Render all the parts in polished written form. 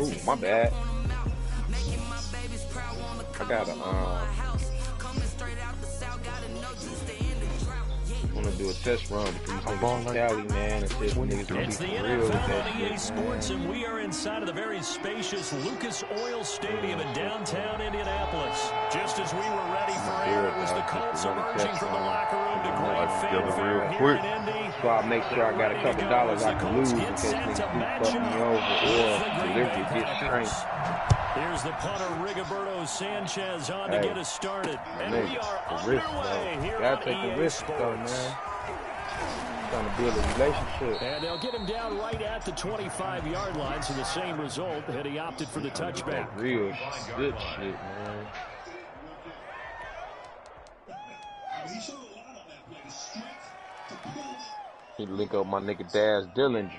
Ooh, my bad. I got want to do a test run with these niggas from Cali, man. And see if niggas gonna be It's the for real with NFL that on shit, EA Sports, and we are inside of the very spacious Lucas Oil Stadium in downtown Indianapolis. Just as we were ready for air, it was the Colts emerging from the locker room to great fanfare here in Indy. So I'll make sure I got a couple dollars I can lose in case niggas do fuck me over or delivery get strength. Here's the punter, Rigoberto Sanchez, on to get us started. And we are underway here on EA Sports. Man. Trying to build a relationship. And they'll get him down right at the 25-yard line, so the same result, and he opted for the touchback. Real good shit, man. He link up my nigga Daz Dillinger.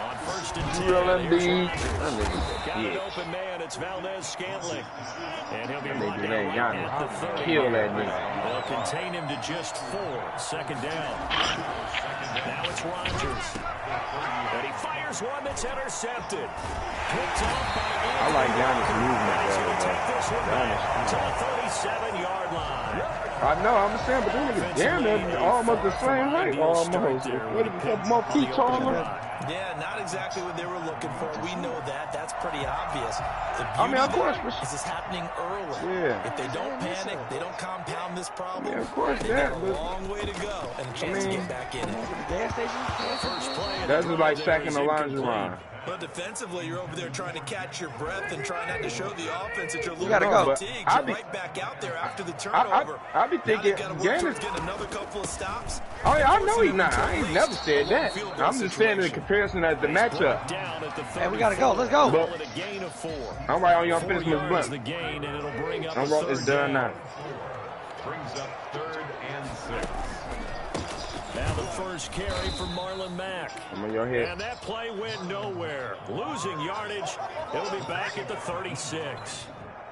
On first and 10, Got an open man, it's Valdez-Scantling. And he'll be right at the 30. Kill that nigga. They'll contain him to just 4. Second down. Now it's Rodgers. And he fires one that's intercepted. Picked off by I like Giannis' movement better, take this one back to the 37-yard line. I know, I'm saying, but them niggas damn near almost the same height. Almost. What, a couple more feet taller? Yeah, not exactly what they were looking for. We know that. That's pretty obvious. I mean, of course. This is happening early. Yeah. If they don't panic, they don't compound this problem. Yeah, of course they that. got a long way to go and a chance to get back in it. That's just like sacking the lingerie. But defensively, you're over there trying to catch your breath and try not to show the offense that you're a little fatigued. You're right back out there after the turnover. I be thinking, Giannis getting another couple of stops. Oh yeah, I know he's not. I ain't never said that. I'm just saying in comparison at the matchup. Hey, we gotta go. Let's go. But I'm right on your finish, Miss Blunt. I'm wrong. It's done now. Brings up 3rd and 6. Now the first carry for Marlon Mack. I'm on your head. And that play went nowhere. Losing yardage. He'll be back at the 36.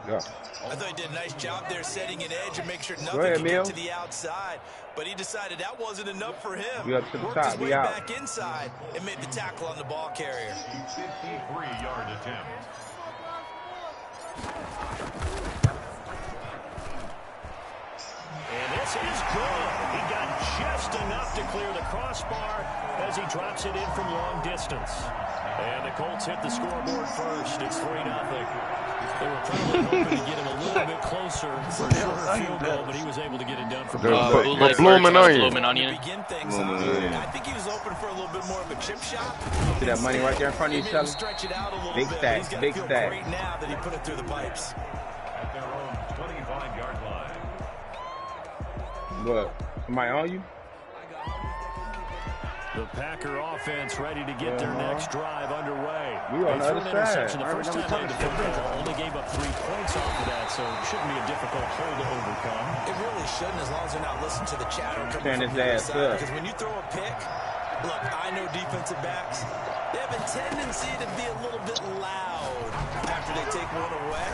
Yeah. I thought he did a nice job there setting an edge and make sure nothing could get to the outside. But he decided that wasn't enough for him. We up to the Worked top. his way We out. back inside and made the tackle on the ball carrier. 53-yard attempt. And this is good. He got just enough to clear the crossbar as he drops it in from long distance. And the Colts hit the scoreboard first. It's 3-0. They were probably hoping to get him a little bit closer for a short field goal, but he was able to get it done from but blooming onion. Begin things I think he was open for a little bit more of a chip shot. See that money right there in front of you, Shelly? Stretch it out a little Big bit. stack, He's got big to feel stack. great now that he put it through the pipes. At their own 25-yard line. What? Somebody on you? The Packer offense ready to get their next drive underway. We on the other side. The first time they defended, only gave up 3 points off of that, so it shouldn't be a difficult hole to overcome. It really shouldn't, as long as they're not listening to the chatter coming Turn from his the other ass side. up. Because when you throw a pick, look, I know defensive backs, they have a tendency to be a little bit loud after they take one away.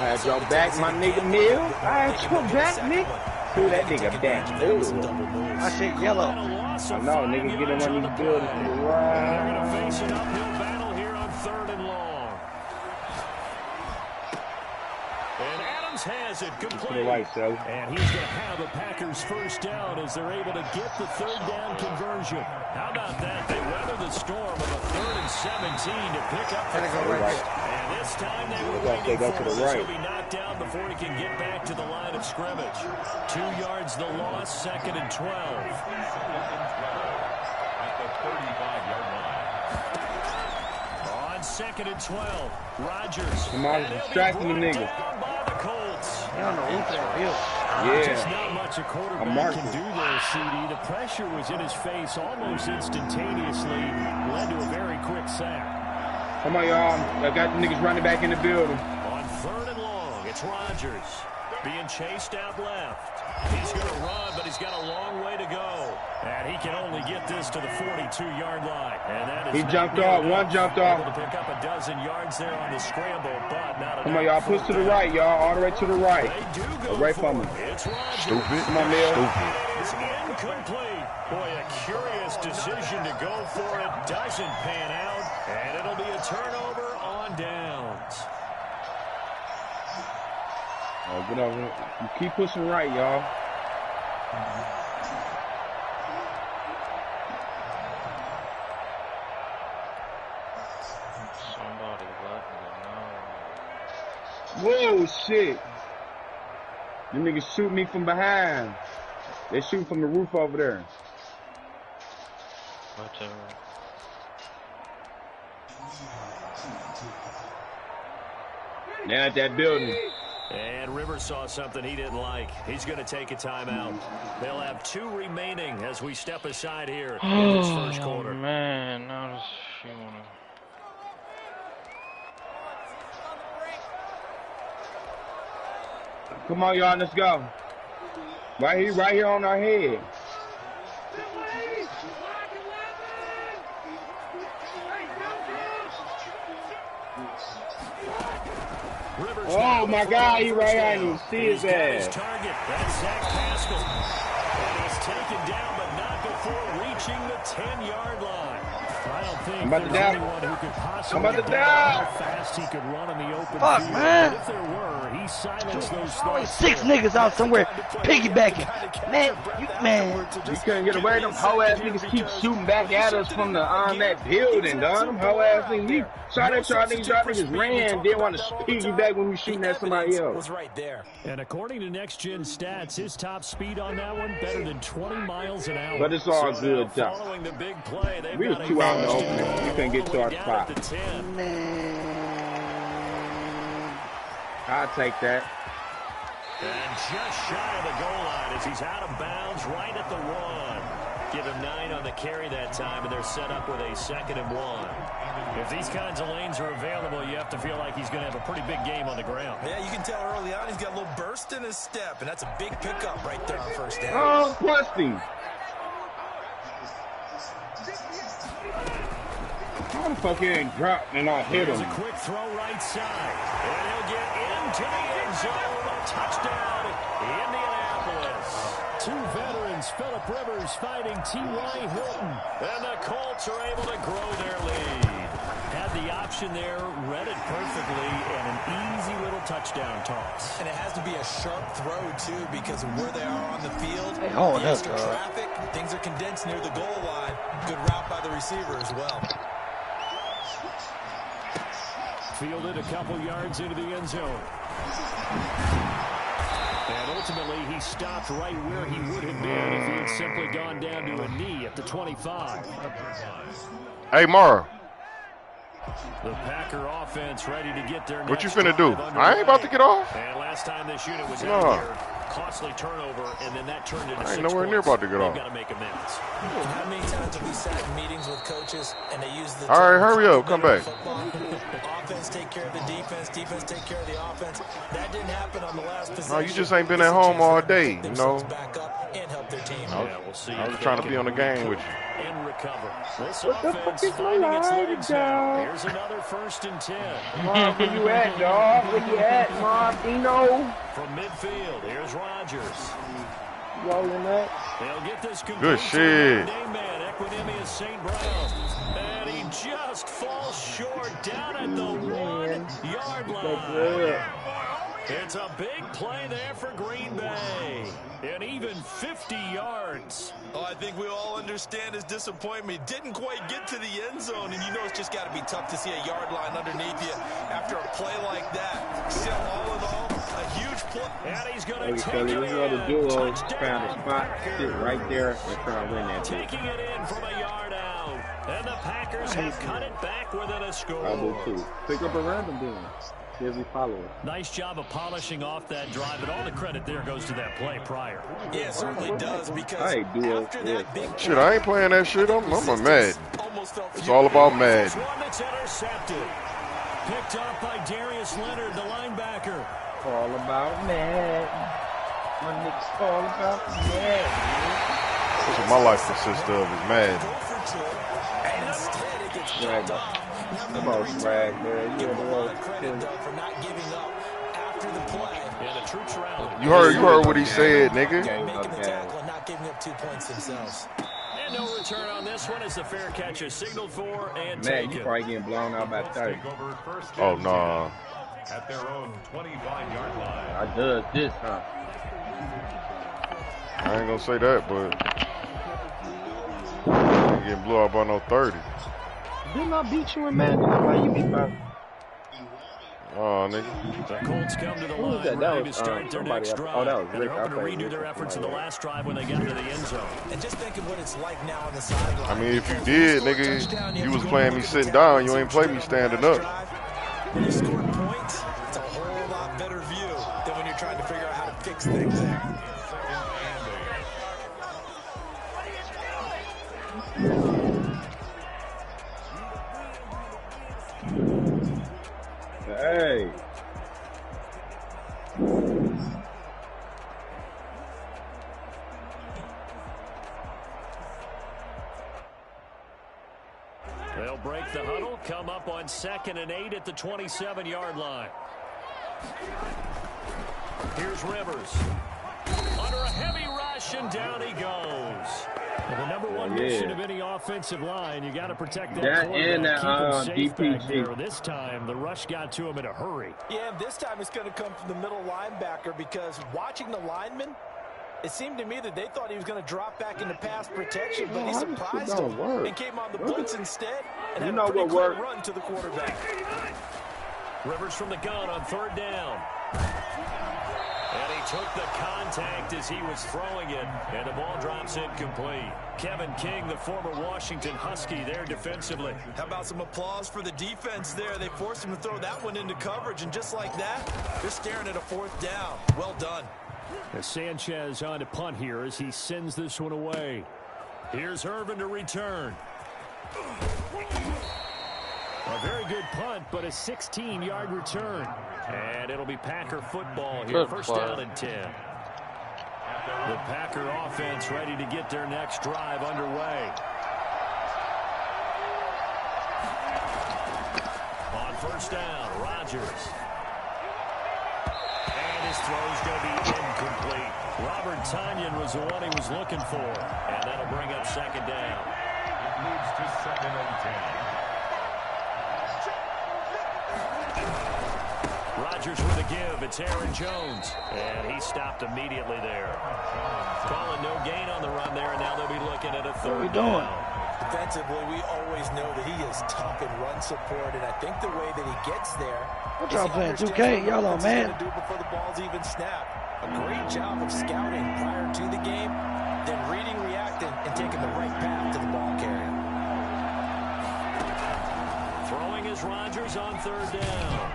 I had your back, my nigga Mill. I had your back, nigga. Who that nigga back? Ooh. I said yellow. I know, nigga, get in one of these buildings to the They're going to right. face an uphill battle here on 3rd and long. And Adams has it To the complete. right, Shelly. And he's going to have the Packers first down as they're able to get the 3rd down conversion. How about that? They weather the storm of a 3rd and 17 to pick up the Right. And this time they were Looks like they waiting go to for the this. right. He'll be knocked down before he can get back to the line of scrimmage. 2 yards the loss, 2nd and 12. At the 35-yard line. On 2nd and 12, Rodgers. Come on, distracting the nigga. Down by the Colts. I don't know who that is. Just Yeah. not much a quarterback marking. can do there, CD. The pressure was in his face almost instantaneously. Led to a very quick sack. Come on, y'all. I got the niggas running back in the building. On 3rd and long, it's Rodgers. being chased out left. He's going to run, but he's got a long way to go. And he can only get this to the 42-yard line. And that is he jumped off. One jumped off. Able to pick up a dozen yards there on the scramble, but not Come on, y'all. Push to the right, y'all. All the way to the right. They do go Away from me. It's Rodgers. Stupid. Come on, Neil. Stupid. It's incomplete. Boy, a curious decision to go for it. Doesn't pan out, and it'll be a turnover on downs. Oh, get over. You keep pushing right, y'all. Somebody let me Whoa, know. shit. You niggas shoot me from behind. They shoot from the roof over there. Whatever. Now at that building. And Rivers saw something he didn't like. He's going to take a timeout. They'll have 2 remaining as we step aside here in this first quarter. Oh, man. Now does she want to... Come on, y'all. Let's go. Right here on our head. Oh my God, he right here. I didn't even see his ass. Target. That's Zach Pascal. And he's taken down, but not before reaching the 10-yard line. I don't think there's anyone who could possibly how fast he could run in the open Fuck, field. man. But if there were, he silenced those thoughts. 6 niggas out somewhere piggybacking. Man, You couldn't get away. Them hoe ass niggas keep shooting back at us from the that building, dog. Them hoe ass niggas. We shot at y'all niggas ran. Didn't want to piggyback when we shooting at somebody else. Was right there. And according to Next Gen Stats, his top speed on that one better than 20 miles an hour. But it's all good, though. Following the big play, they've We was got 2 out in the a opening. We couldn't get to our down spot. at the 10. I'll take that. And just shy of the goal line as he's out of bounds right at the 1. Give him 9 on the carry that time, and they're set up with a 2nd and 1. If these kinds of lanes are available, you have to feel like he's going to have a pretty big game on the ground. Yeah, you can tell early on he's got a little burst in his step, and that's a big pickup right there on first down. Oh, Rusty. How the fuck he ain't dropped and I hit him? There's a quick throw right side. And he'll get into the end zone. A touchdown, Indianapolis. 2 veterans, Phillip Rivers fighting T.Y. Hilton. And the Colts are able to grow their lead. Had the option there, read it perfectly, and an easy little touchdown toss. And it has to be a sharp throw, too, because of where they are on the field. Hey, hold the up, extra dog. traffic, things are condensed near the goal line. Good route by the receiver as well. Fielded a couple yards into the end zone. And ultimately, he stopped right where he would have been if he had simply gone down to a knee at the 25. Hey, Mara. The Packer offense ready to get their What you next finna do? drive I ain't about to get off. And last time this unit was No. out here, costly turnover, and then that turned into I 6 ain't nowhere near points. about to get They've off. got to make amends. How many times have we sat in meetings with coaches and they use the All right, term hurry up, come back. football? Offense take care of the defense, defense take care of the offense. That didn't happen on the last possession. No, you just ain't been at home all day, you know. Back up and help their team. Yeah, we'll see I was if trying they to be on the can game with you. and recover. This What the fuck offense is my finding its line, legs dog? now. Here's another 1st and 10. Mom, where you at, dog? Where you at, Mom? Dino? From midfield, here's Rodgers. Rolling up. They'll get this complete Good to shit. the name man, Equinemius St. Brown. And he just falls short down at the 1-yard line. It's a big play there for Green Bay. And even 50 yards. Oh, I think we all understand his disappointment. Didn't quite get to the end zone, and you know it's just got to be tough to see a yard line underneath you after a play like that. Still, all in all, a huge play. And he's going Like to I take said, it this other in. duo Touchdown, found a spot, Packers. sit right there, and try to win that bitch. Taking it in from a yard out. And the Packers have cut it back within a score. I do too. Pick up a random then. See if we follow it. Nice job of polishing off that drive, but all the credit there goes to that play prior. Yeah, it certainly does, because Hey, duo, after yeah. that big Shit, I ain't playing that shit. I'm a Madden. almost felt It's all about There's Madden. one that's intercepted. Picked off by Darius Leonard, the linebacker. All about Mack. My niggas all about Mack. That's what my life consists of, is mad. Swag. Come on, swag, man. You know You heard what he said, nigga. Not giving up 2 points themselves. And no return on this one as the fair catch is signaled for and taken. You probably getting blown out by 30. Oh, nah. At their own 25-yard line. I does this, huh? I ain't gonna say that, but I ain't getting blew out by no 30. Didn't I beat you in Madden? Why you beat by? Oh, nigga. The Colts come to the line ready to start their next drive. Oh, that was and they're hoping to redo their efforts in the last drive when they got into the end zone. And just think of what it's like now on the sideline. I mean, if you did, nigga, you was playing me sitting down. You ain't play me standing up. When you score points, it's a whole lot better view than when you're trying to figure out how to fix things there. Hey. They'll break the huddle, come up on 2nd and 8 at the 27-yard line. Here's Rivers. Under a heavy rush, and down he goes. Well, the number one mission of any offensive line, you got to protect that quarterback, keep him safe back there. This time, the rush got to him in a hurry. Yeah, this time it's going to come from the middle linebacker because watching the lineman, it seemed to me that they thought he was going to drop back into pass protection, but he surprised him and came on the blitz instead and had a pretty quick run to the quarterback. Rivers from the gun on 3rd down. And he took the contact as he was throwing it, and the ball drops incomplete. Kevin King, the former Washington Husky, there defensively. How about some applause for the defense there? They forced him to throw that one into coverage, and just like that, they're staring at a 4th down. Well done. As Sanchez on to punt here as he sends this one away. Here's Irvin to return. A very good punt, but a 16-yard return. And it'll be Packer football here. First down and 10. The Packer offense ready to get their next drive underway. On 1st down, Rodgers. And his throw's going to be incomplete. Robert Tonyan was the one he was looking for. And that'll bring up 2nd down. It moves to 2nd and 10. Rodgers with a give. It's Aaron Jones. And he stopped immediately there. Calling no gain on the run there, and now they'll be looking at a 3rd down. Defensively, we always know that he is tough in run support, and I think the way that he gets there. What y'all playing 2K? Y'all on, man. Do before the ball's even snapped. A great job of scouting prior to the game, then reading, reacting, and taking the right path to the ball carrier. Throwing is Rodgers on 3rd down.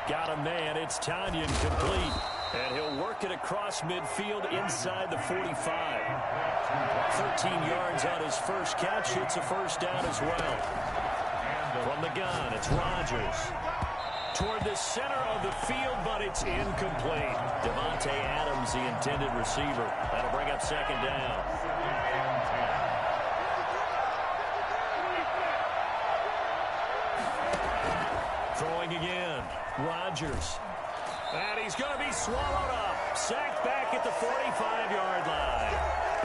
Got a man. It's Tonyan complete. And he'll work it across midfield inside the 45. 13 yards on his first catch. It's a 1st down as well. From the gun, it's Rodgers. Toward the center of the field, but it's incomplete. Devontae Adams, the intended receiver. That'll bring up 2nd down. Throwing again. Rodgers. And he's going to be swallowed up. Sacked back at the 45-yard line.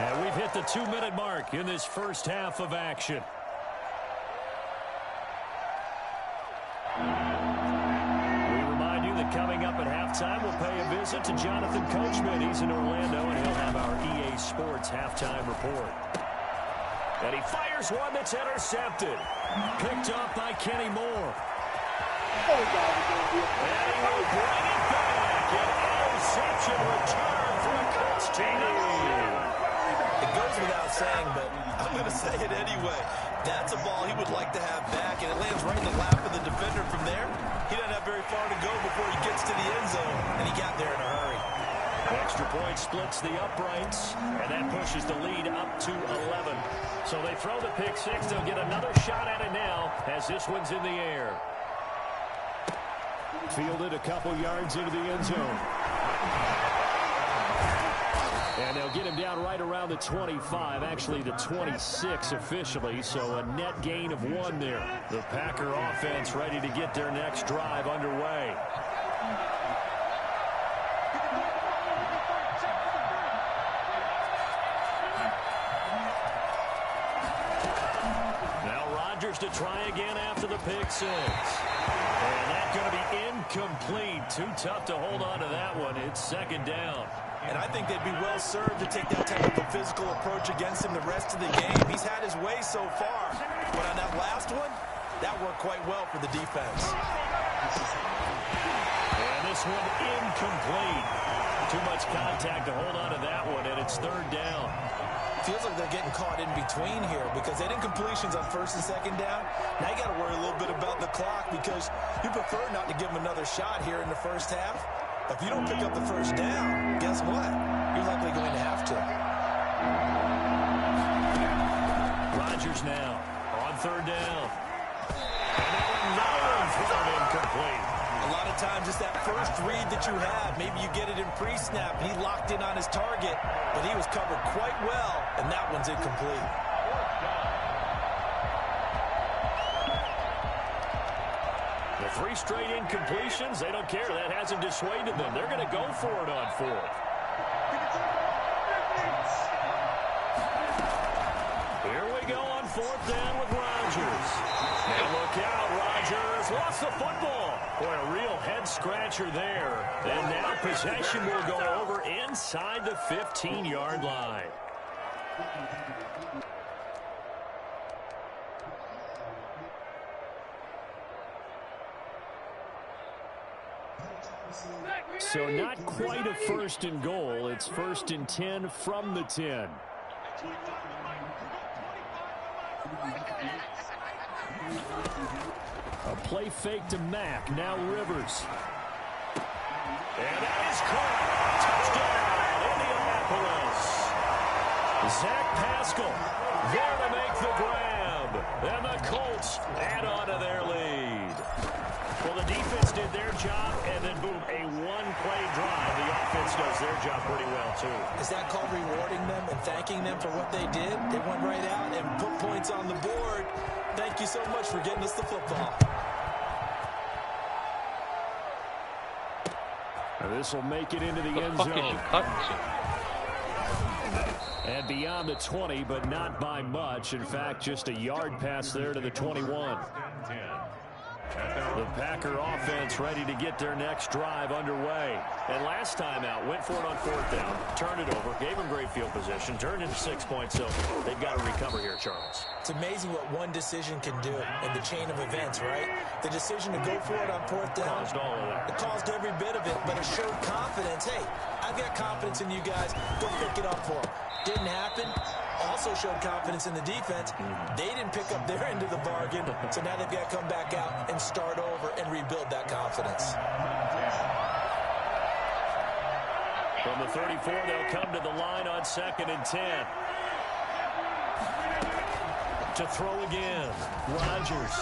And we've hit the 2-minute mark in this first half of action. We remind you that coming up at halftime, we'll pay a visit to Jonathan Coachman. He's in Orlando, and he'll have our EA Sports halftime report. And he fires one that's intercepted. Picked up by Kenny Moore. And he will bring it back. An interception return for a Colts TD. It goes without saying, but I'm going to say it anyway. That's a ball he would like to have back, and it lands right in the lap of the defender from there. He doesn't have very far to go before he gets to the end zone, and he got there in a hurry. Extra point splits the uprights, and that pushes the lead up to 11. So they throw the pick six. They'll get another shot at it now as this one's in the air. Fielded a couple yards into the end zone. And they'll get him down right around the 25, actually the 26 officially, so a net gain of 1 there. The Packer offense ready to get their next drive underway. Now Rodgers to try again after the pick 6. And that's going to be incomplete. Too tough to hold on to that one. It's 2nd down. And I think they'd be well served to take that type of a physical approach against him the rest of the game. He's had his way so far. But on that last one, that worked quite well for the defense. And this one incomplete. Too much contact to hold on to that one, and it's 3rd down. Feels like they're getting caught in between here because they didn't completions on 1st and 2nd down. Now you got to worry a little bit about the clock because you prefer not to give them another shot here in the first half. If you don't pick up the first down, guess what? You're likely going to have to. Rodgers now on 3rd down. And that one thrown incomplete. A lot of times it's that first read that you have. Maybe you get it in pre-snap, and he locked in on his target, but he was covered quite well, and that one's incomplete. The 3 straight incompletions, they don't care. That hasn't dissuaded them. They're going to go for it on 4th. Here we go on 4th down with Rodgers. And look out, Rodgers lost the football. Boy, a real head-scratcher there. And now possession will go over inside the 15-yard line. So not quite a 1st and goal. It's 1st and 10 from the 10. A play fake to Mack. Now Rivers. And that is caught. Touchdown, Indianapolis. Zach Pascal there to make the grab. And the Colts add on to their lead. Well, the defense did their job, and then, boom, a one-play drive. The offense does their job pretty well, too. Is that called rewarding them and thanking them for what they did? They went right out and put points on the board. Thank you so much for getting us the football. And this will make it into the end zone. And beyond the 20, but not by much. In fact, just a yard pass there to the 21. The Packer offense ready to get their next drive underway. And last time out, went for it on 4th down, turned it over, gave them great field position, turned into 6 points, so they've got to recover here, Charles. It's amazing what one decision can do in the chain of events, right? The decision to go for it on 4th down. Caused all of that. It caused every bit of it, but it showed confidence. Hey, I've got confidence in you guys. Go pick it up for them. Didn't happen. Also showed confidence in the defense. They didn't pick up their end of the bargain, so now they've got to come back out and start over and rebuild that confidence. From the 34, they'll come to the line on 2nd and 10. To throw again, Rodgers.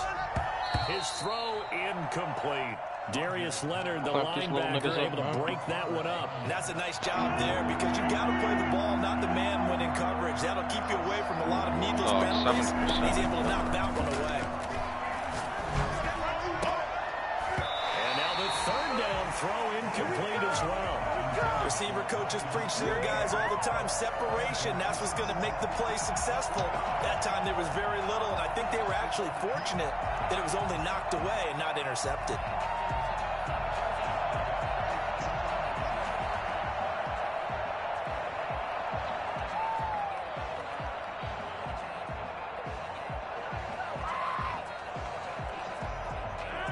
His throw incomplete. Darius Leonard, the linebacker, able to break that one up. And that's a nice job there because you got to play the ball, not the man when in coverage. That'll keep you away from a lot of needless penalties. He's able to knock that one away. And now the 3rd down throw incomplete as well. Receiver coaches preach to their guys all the time. Separation, that's what's going to make the play successful. That time there was very little, and I think they were actually fortunate that it was only knocked away and not intercepted.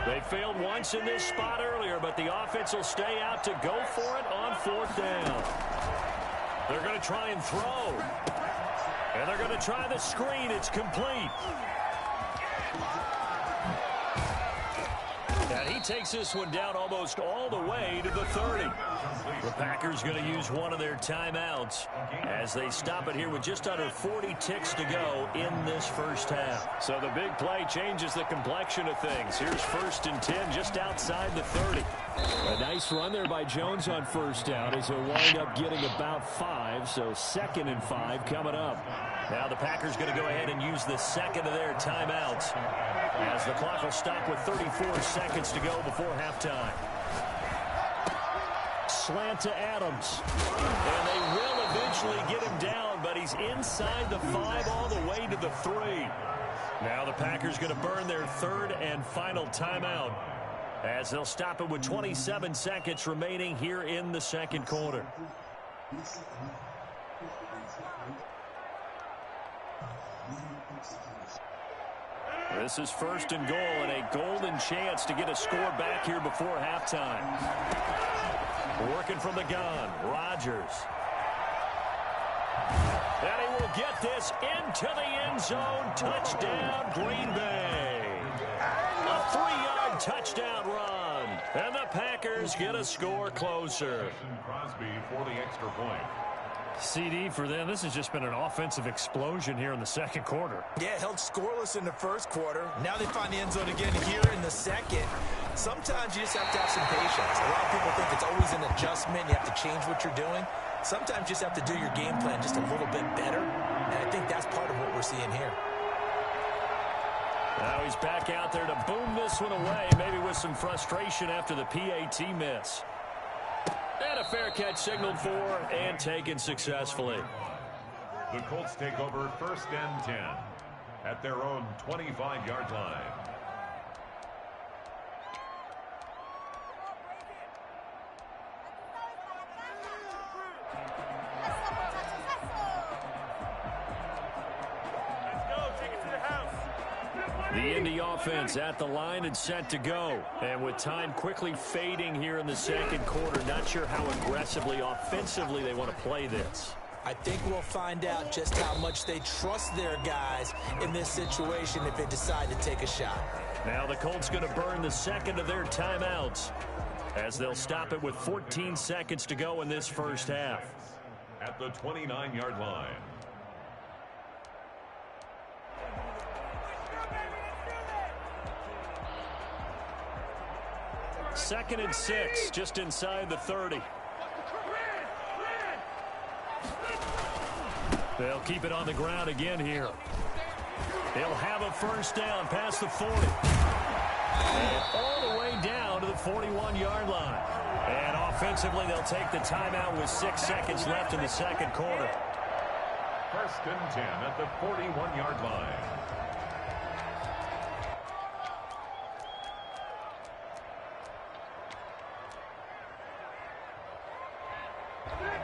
They failed once in this spot earlier, but the offense will stay out to go for it on 4th down. They're going to try and throw. And they're going to try the screen. It's complete. And he takes this one down almost all the way to the 30. The Packers going to use one of their timeouts as they stop it here with just under 40 ticks to go in this first half. So the big play changes the complexion of things. Here's 1st and 10 just outside the 30. A nice run there by Jones on first down as he'll wind up getting about 5. So 2nd and 5 coming up. Now the Packers going to go ahead and use the second of their timeouts as the clock will stop with 34 seconds to go before halftime. Slant to Adams. And they will eventually get him down, but he's inside the 5 all the way to the 3. Now the Packers going to burn their 3rd and final timeout as they'll stop it with 27 seconds remaining here in the second quarter. This is 1st and goal and a golden chance to get a score back here before halftime. Working from the gun, Rodgers. And he will get this into the end zone. Touchdown, Green Bay. A 3-yard touchdown run. And the Packers get a score closer. Crosby for the extra point. CD for them. This has just been an offensive explosion here in the second quarter. Yeah, held scoreless in the first quarter. Now they find the end zone again here in the second. Sometimes you just have to have some patience. A lot of people think it's always an adjustment. You have to change what you're doing. Sometimes you just have to do your game plan just a little bit better. And I think that's part of what we're seeing here. Now he's back out there to boom this one away, maybe with some frustration after the PAT miss. And a fair catch signaled for and taken successfully. The Colts take over 1st and 10 at their own 25-yard line. The Indy offense at the line and set to go. And with time quickly fading here in the second quarter, not sure how aggressively, offensively they want to play this. I think we'll find out just how much they trust their guys in this situation if they decide to take a shot. Now the Colts going to burn the second of their timeouts as they'll stop it with 14 seconds to go in this first half. At the 29-yard line. 2nd and 6, just inside the 30. They'll keep it on the ground again here. They'll have a first down past the 40. And all the way down to the 41-yard line. And offensively, they'll take the timeout with 6 seconds left in the second quarter. 1st and 10 at the 41-yard line.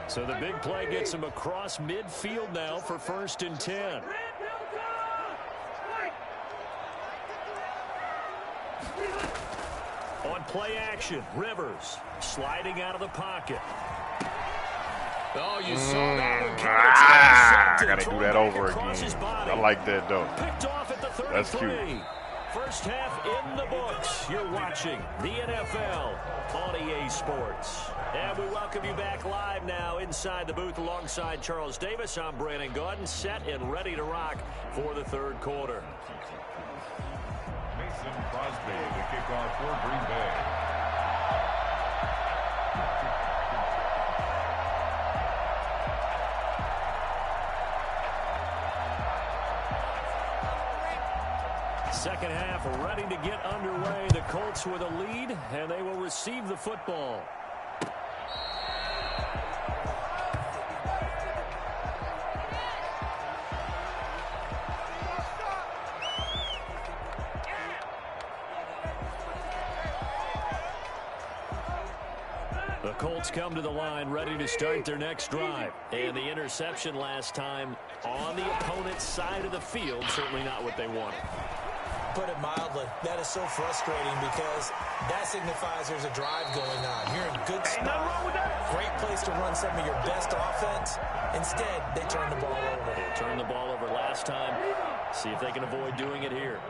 So the big play gets him across midfield now for 1st and 10. On play action, Rivers sliding out of the pocket. Oh, you saw that one I got to do that over again. I like that, though. Picked off at the 33. That's cute. First half in the books. You're watching the NFL on EA Sports. And we welcome you back live now inside the booth alongside Charles Davis. I'm Brandon Gaudin, set and ready to rock for the third quarter. Mason Crosby, the kickoff for Green Bay. Second half ready to get underway. The Colts with a lead, and they will receive the football. The Colts come to the line ready to start their next drive. And the interception last time on the opponent's side of the field, certainly not what they wanted. Put it mildly, that is so frustrating because that signifies there's a drive going on. You're in a good spot, great place to run some of your best offense. Instead, they turn the ball over. They turned the ball over last time. See if they can avoid doing it here.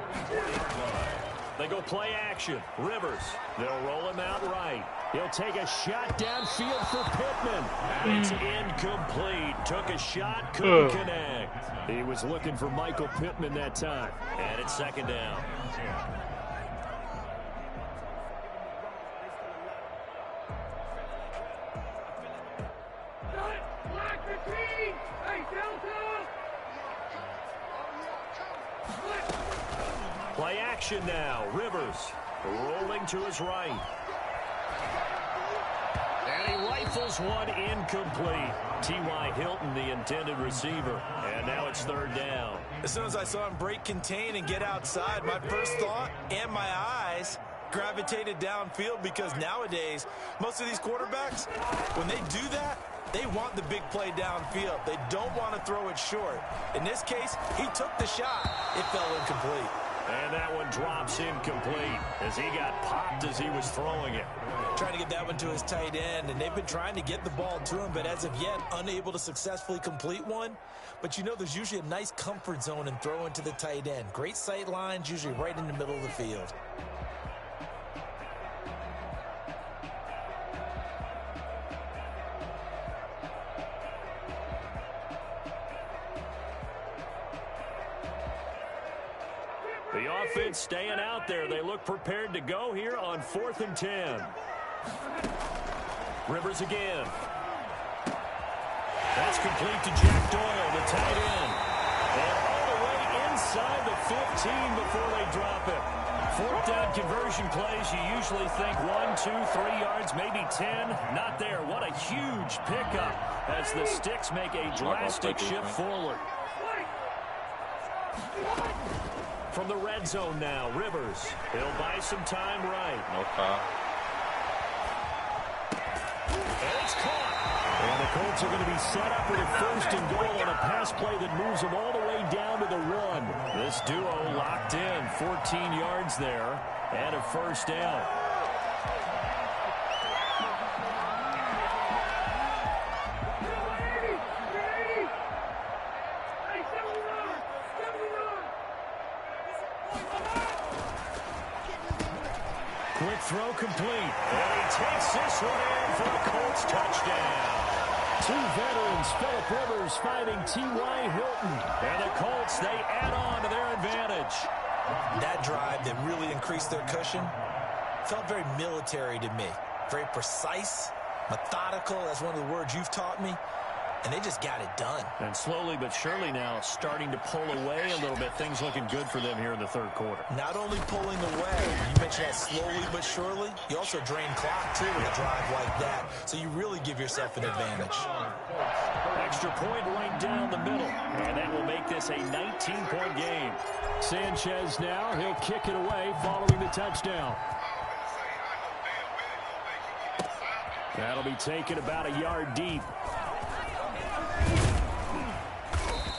They go play action. Rivers. They'll roll him out right. He'll take a shot downfield for Pittman. And it's incomplete. Took a shot, couldn't connect. He was looking for Michael Pittman that time. And it's second down. Play action now. Rivers rolling to his right. And he rifles one incomplete. T.Y. Hilton, the intended receiver. And now it's third down. As soon as I saw him break contain and get outside, my first thought and my eyes gravitated downfield, because nowadays, most of these quarterbacks, when they do that, they want the big play downfield. They don't want to throw it short. In this case, he took the shot. It fell incomplete. And that one drops incomplete as he got popped as he was throwing it. Trying to get that one to his tight end, and they've been trying to get the ball to him, but as of yet, unable to successfully complete one. But you know, there's usually a nice comfort zone in throwing to the tight end. Great sight lines, usually right in the middle of the field. The offense staying out there. They look prepared to go here on 4th and 10. Rivers again. That's complete to Jack Doyle, the tight end. And all the way inside the 15 before they drop it. 4th down conversion plays, you usually think 1, 2, 3 yards, maybe 10. Not there. What a huge pickup as the Sticks make a drastic shift forward. From the red zone now, Rivers. He'll buy some time right. No foul. And it's caught. And the Colts are going to be set up with a 1st and goal on a pass play that moves them all the way down to the 1. This duo locked in, 14 yards there, and a 1st down. Quick throw complete. And he takes this one in for a Colts touchdown. 2 veterans, Phillip Rivers fighting T.Y. Hilton. And the Colts, they add on to their advantage. That drive that really increased their cushion felt very military to me. Very precise, methodical. That's one of the words you've taught me. And they just got it done. And slowly but surely now starting to pull away a little bit. Things looking good for them here in the 3rd quarter. Not only pulling away, you mentioned that slowly but surely, you also drain clock too with a drive like that. So you really give yourself an advantage. Extra point right down the middle. And that will make this a 19-point game. Sanchez now, he'll kick it away following the touchdown. That'll be taken about a yard deep.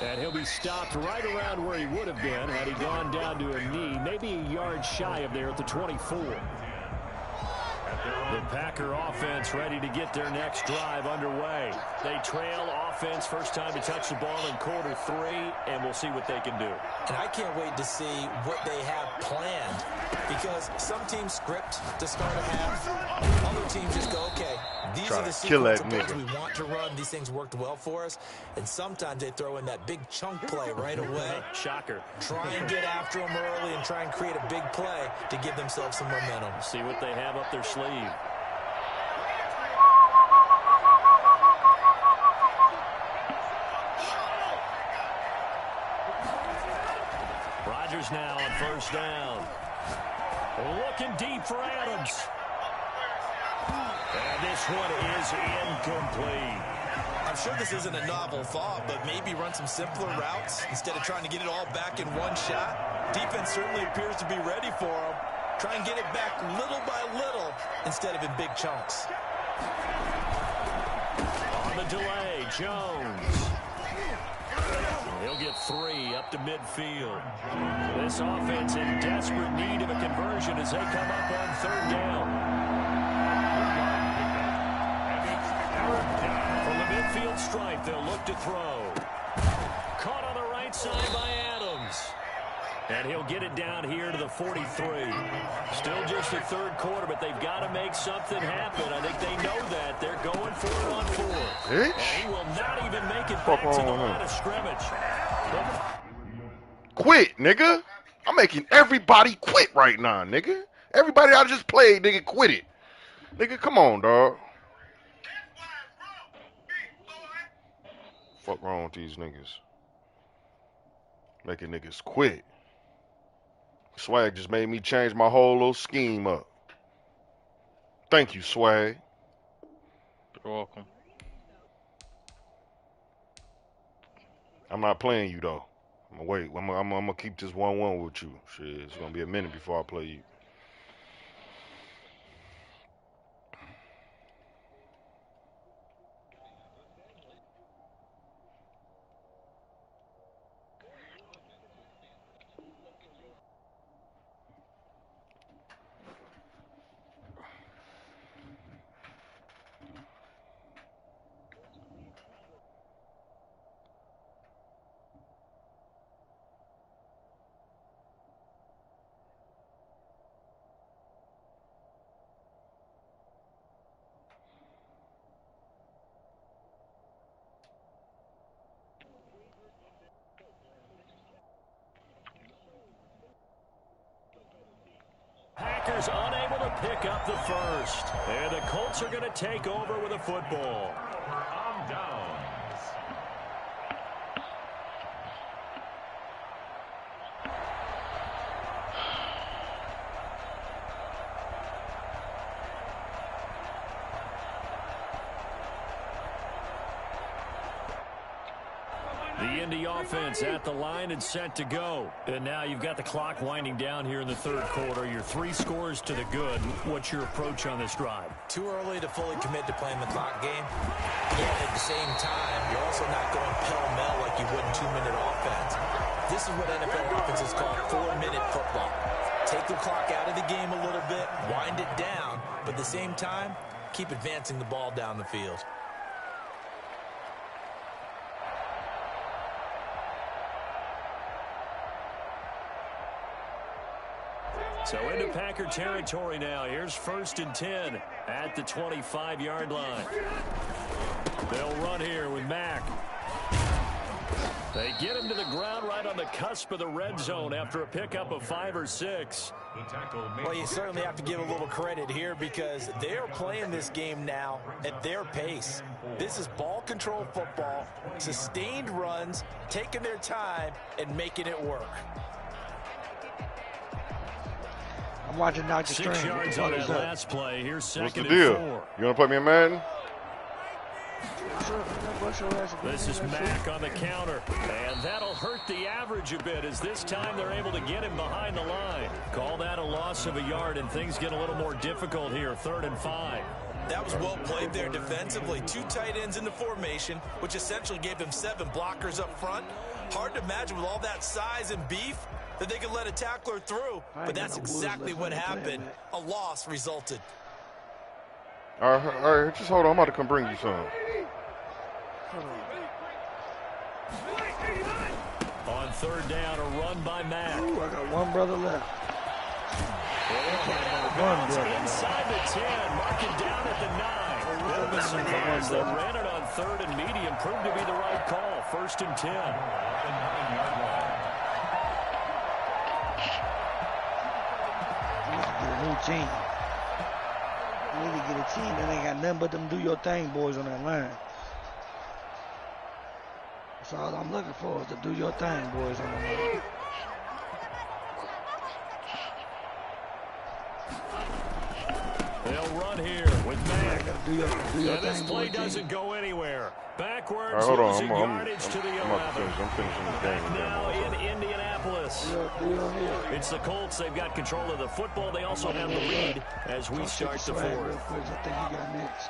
And he'll be stopped right around where he would have been had he gone down to a knee, maybe a yard shy of there at the 24. The Packer offense ready to get their next drive underway. They trail offense, first time to touch the ball in quarter 3, and we'll see what they can do. And I can't wait to see what they have planned, because some teams script to start a half. Other teams just go, okay, these are the sequence of plays we want to run. These things worked well for us. And sometimes they throw in that big chunk play right away. Shocker. Try and get after them early and try and create a big play to give themselves some momentum. See what they have up their sleeve. Rodgers now on 1st down. Looking deep for Adams. And this one is incomplete. I'm sure this isn't a novel thought, but maybe run some simpler routes instead of trying to get it all back in one shot. Defense certainly appears to be ready for them. Try and get it back little by little instead of in big chunks. On the delay, Jones. He'll get 3 up to midfield. This offense in desperate need of a conversion as they come up on 3rd down. From the midfield stripe, they'll look to throw. Caught on the right side by Adams. And he'll get it down here to the 43. Still just the third quarter, but they've got to make something happen. I think they know that. They're going for it on fourth. And he will not even make it back to the line of scrimmage. Quit, nigga. I'm making everybody quit right now, nigga. Everybody I just played, nigga, quit it. Nigga, come on, dog. Fuck wrong with these niggas? Making niggas quit. Swag just made me change my whole little scheme up. Thank you, Swag. You're welcome. I'm not playing you, though. I'm gonna wait. I'm gonna keep this 1-1 with you. Shit, it's gonna be a minute before I play you. Packers unable to pick up the first. And the Colts are going to take over with a football. On downs. The Indy offense at the line and set to go. And now you've got the clock winding down here in the third quarter. Your 3 scores to the good. What's your approach on this drive? Too early to fully commit to playing the clock game. Yet at the same time, you're also not going pell-mell like you would in 2-minute offense. This is what NFL offenses call 4-minute football. Take the clock out of the game a little bit, wind it down, but at the same time, keep advancing the ball down the field. So into Packer territory now. Here's 1st and 10 at the 25-yard line. They'll run here with Mack. They get him to the ground right on the cusp of the red zone after a pickup of 5 or 6. Well, you certainly have to give a little credit here because they're playing this game now at their pace. This is ball control football, sustained runs, taking their time, and making it work. I'm watching Dr. 6 yards on that last play. Here's 2nd What's the and deal? 4. You want to play me in Madden? This is Mack on the counter, and that'll hurt the average a bit as this time they're able to get him behind the line. Call that a loss of a yard, and things get a little more difficult here, 3rd and 5. That was well played there defensively. 2 tight ends in the formation, which essentially gave them 7 blockers up front. Hard to imagine with all that size and beef that they could let a tackler through, but that's exactly what happened. A loss resulted. All right, just hold on. I'm about to come bring you some. On 3rd down, a run by Mack. Ooh, I got one brother left. Inside the 10, mark it down at the 9. Bit of a surprise. They ran it on 3rd and medium, proved to be the right call. 1st and 10. Get a new team. We need to get a team that ain't got nothing but them do your thing boys on that line. That's all I'm looking for is the do your thing boys on the line. They'll run here with Mack. Do your This thing, play boy, doesn't go anywhere. Backwards, All right, hold on. losing yardage to the 11. I'm finishing this game. Now in Indianapolis. It's the Colts. They've got control of the football. They also have the lead as we start the 4th. Real quick, I think you got next.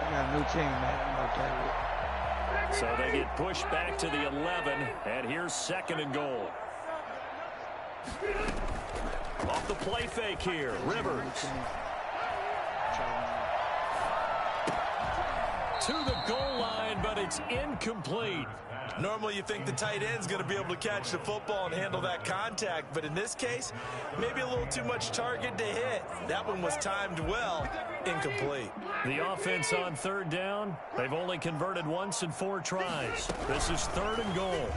I got a new team, man. I'm okay with it. So they get pushed back to the 11, and here's 2nd and goal. Off the play fake here, Rivers. to the goal line, but it's incomplete. Normally you think the tight end's going to be able to catch the football and handle that contact, but in this case, maybe a little too much target to hit. That one was timed well. Incomplete. The offense on third down, they've only converted once in 4 tries. This is 3rd and goal.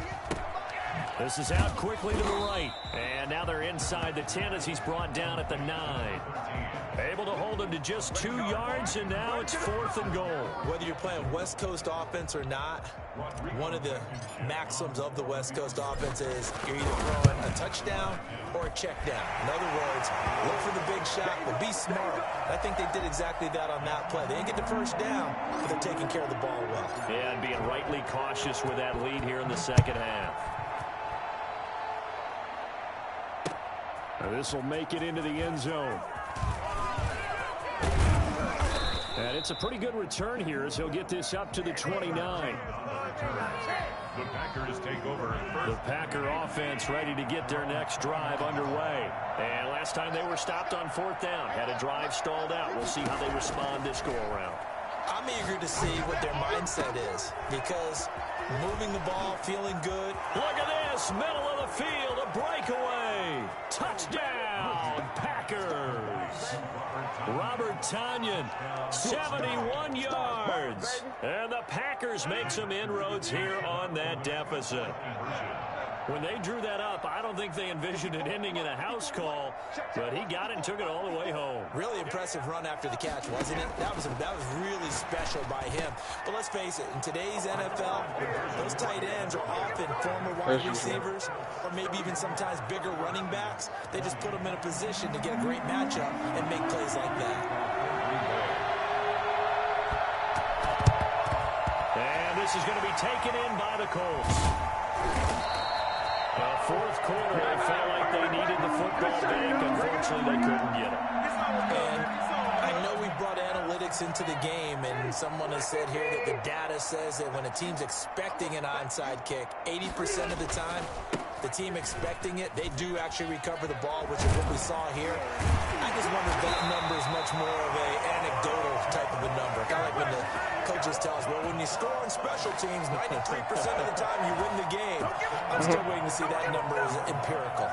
This is out quickly to the right. And now they're inside the 10 as he's brought down at the 9. Able to hold him to just 2 yards, and now it's 4th and goal. Whether you're playing West Coast offense or not, one of the maxims of the West Coast offense is you're either throwing a touchdown or a check down. In other words, look for the big shot, but be smart. I think they did exactly that on that play. They didn't get the first down, but they're taking care of the ball well. Yeah, and being rightly cautious with that lead here in the second half. This will make it into the end zone. And it's a pretty good return here as he'll get this up to the 29. The Packers take over. The Packer offense ready to get their next drive underway. And last time they were stopped on 4th down, had a drive stalled out. We'll see how they respond this go-around. I'm eager to see what their mindset is, because moving the ball, feeling good. Look at this, middle of the field, a breakaway. Touchdown, Packers. Robert Tonyan, 71 yards. And the Packers make some inroads here on that deficit. When they drew that up, I don't think they envisioned it ending in a house call, but he got it and took it all the way home. Really impressive run after the catch, wasn't it? That was really special by him. But let's face it, in today's NFL, those tight ends are often former wide receivers or maybe even sometimes bigger running backs. They just put them in a position to get a great matchup and make plays like that. And this is going to be taken in by the Colts. 4th quarter, they felt like they needed the football back. Unfortunately, they couldn't get it. And I know we brought analytics into the game, and someone has said here that the data says that when a team's expecting an onside kick, 80% of the time, the team expecting it, they do actually recover the ball, which is what we saw here. I just wonder if that number is much more of an anecdotal type of a number. Kind of like when the coaches tell us, well, when you score on special teams, 93% of the time you win the game. I'm still waiting to see that number as empirical.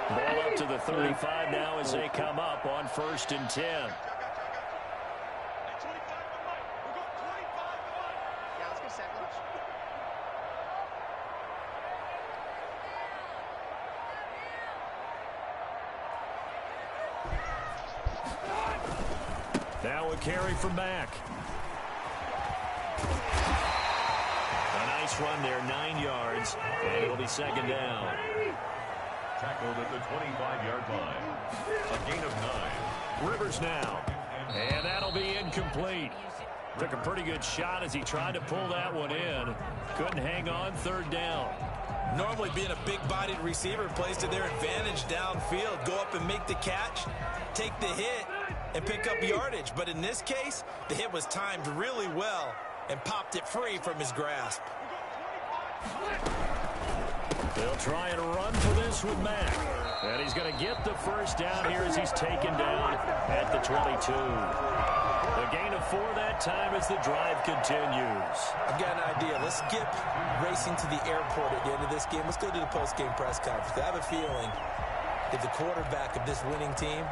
Ball up to the 35 now as they come up on 1st and 10. Now a carry from Mack. A nice run there, 9 yards, and it'll be 2nd down. Tackled at the 25-yard line. A gain of 9. Rivers now. And that'll be incomplete. Took a pretty good shot as he tried to pull that one in. Couldn't hang on 3rd down. Normally being a big-bodied receiver plays to their advantage downfield. Go up and make the catch, take the hit, and pick up yardage. But in this case, the hit was timed really well and popped it free from his grasp. They'll try and run for this with Mack. And he's going to get the 1st down here as he's taken down at the 22. A gain of 4 that time as the drive continues. I've got an idea. Let's skip racing to the airport at the end of this game. Let's go to the post-game press conference. I have a feeling that the quarterback of this winning team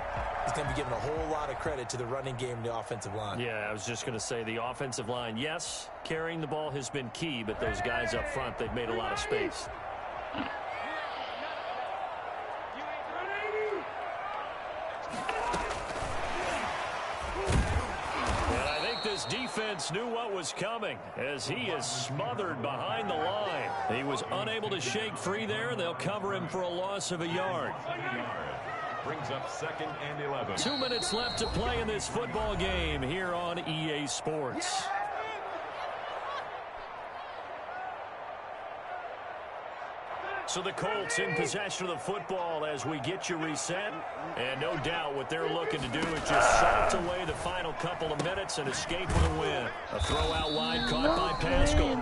is going to be giving a whole lot of credit to the running game and the offensive line. Yeah, I was just going to say the offensive line, yes, carrying the ball has been key, but those guys up front, they've made a lot of space. This defense knew what was coming as he is smothered behind the line. He was unable to shake free there. They'll cover him for a loss of a yard. Brings up 2nd and 11. 2 minutes left to play in this football game here on EA Sports. So the Colts in possession of the football as we get you reset. And no doubt what they're looking to do is just salt away the final couple of minutes and escape with a win. A throw out wide caught by Pascal.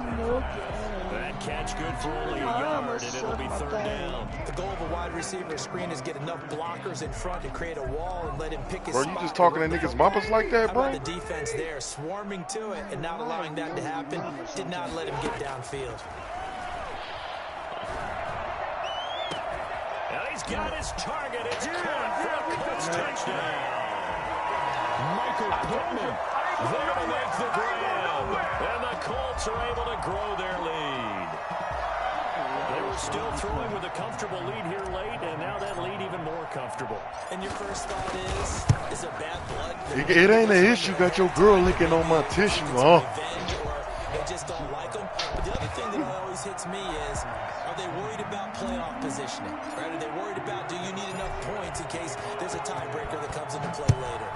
That catch good for only a yard, and it'll be third down. The goal of a wide receiver screen is get enough blockers in front to create a wall and let him pick his spot. Bro, you just talking to niggas' mamas like that, bro? The defense there swarming to it and not allowing that to happen. Did not let him get downfield. He's got his target. It's caught for a Colts touchdown. Michael Pittman there to make the grab. And the Colts are able to grow their lead. They were still throwing with a comfortable lead here late, and now that lead even more comfortable. And your first thought is a bad blood? It ain't an issue. Got your girl licking on my tissue, huh? They just don't like them. But the other thing that always hits me is, are they worried about playoff positioning? Right? Are they worried about, do you need enough points in case there's a tiebreaker that comes into play later?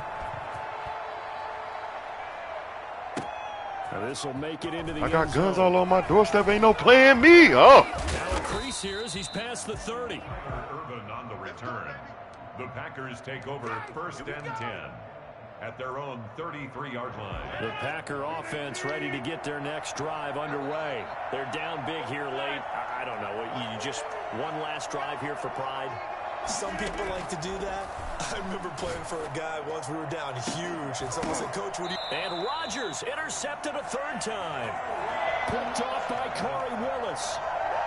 Now this will make it into the I got guns all on my doorstep. Ain't no playing me. Oh. Now a crease here as he's past the 30. Urban on the return. The Packers take over first and 10 at their own 33-yard line. The Packer offense ready to get their next drive underway. They're down big here late. I don't know. You just one last drive here for pride? Some people like to do that. I remember playing for a guy once we were down huge, and someone said, Coach, what do you... And Rodgers intercepted a third time. Picked off by Corey Willis.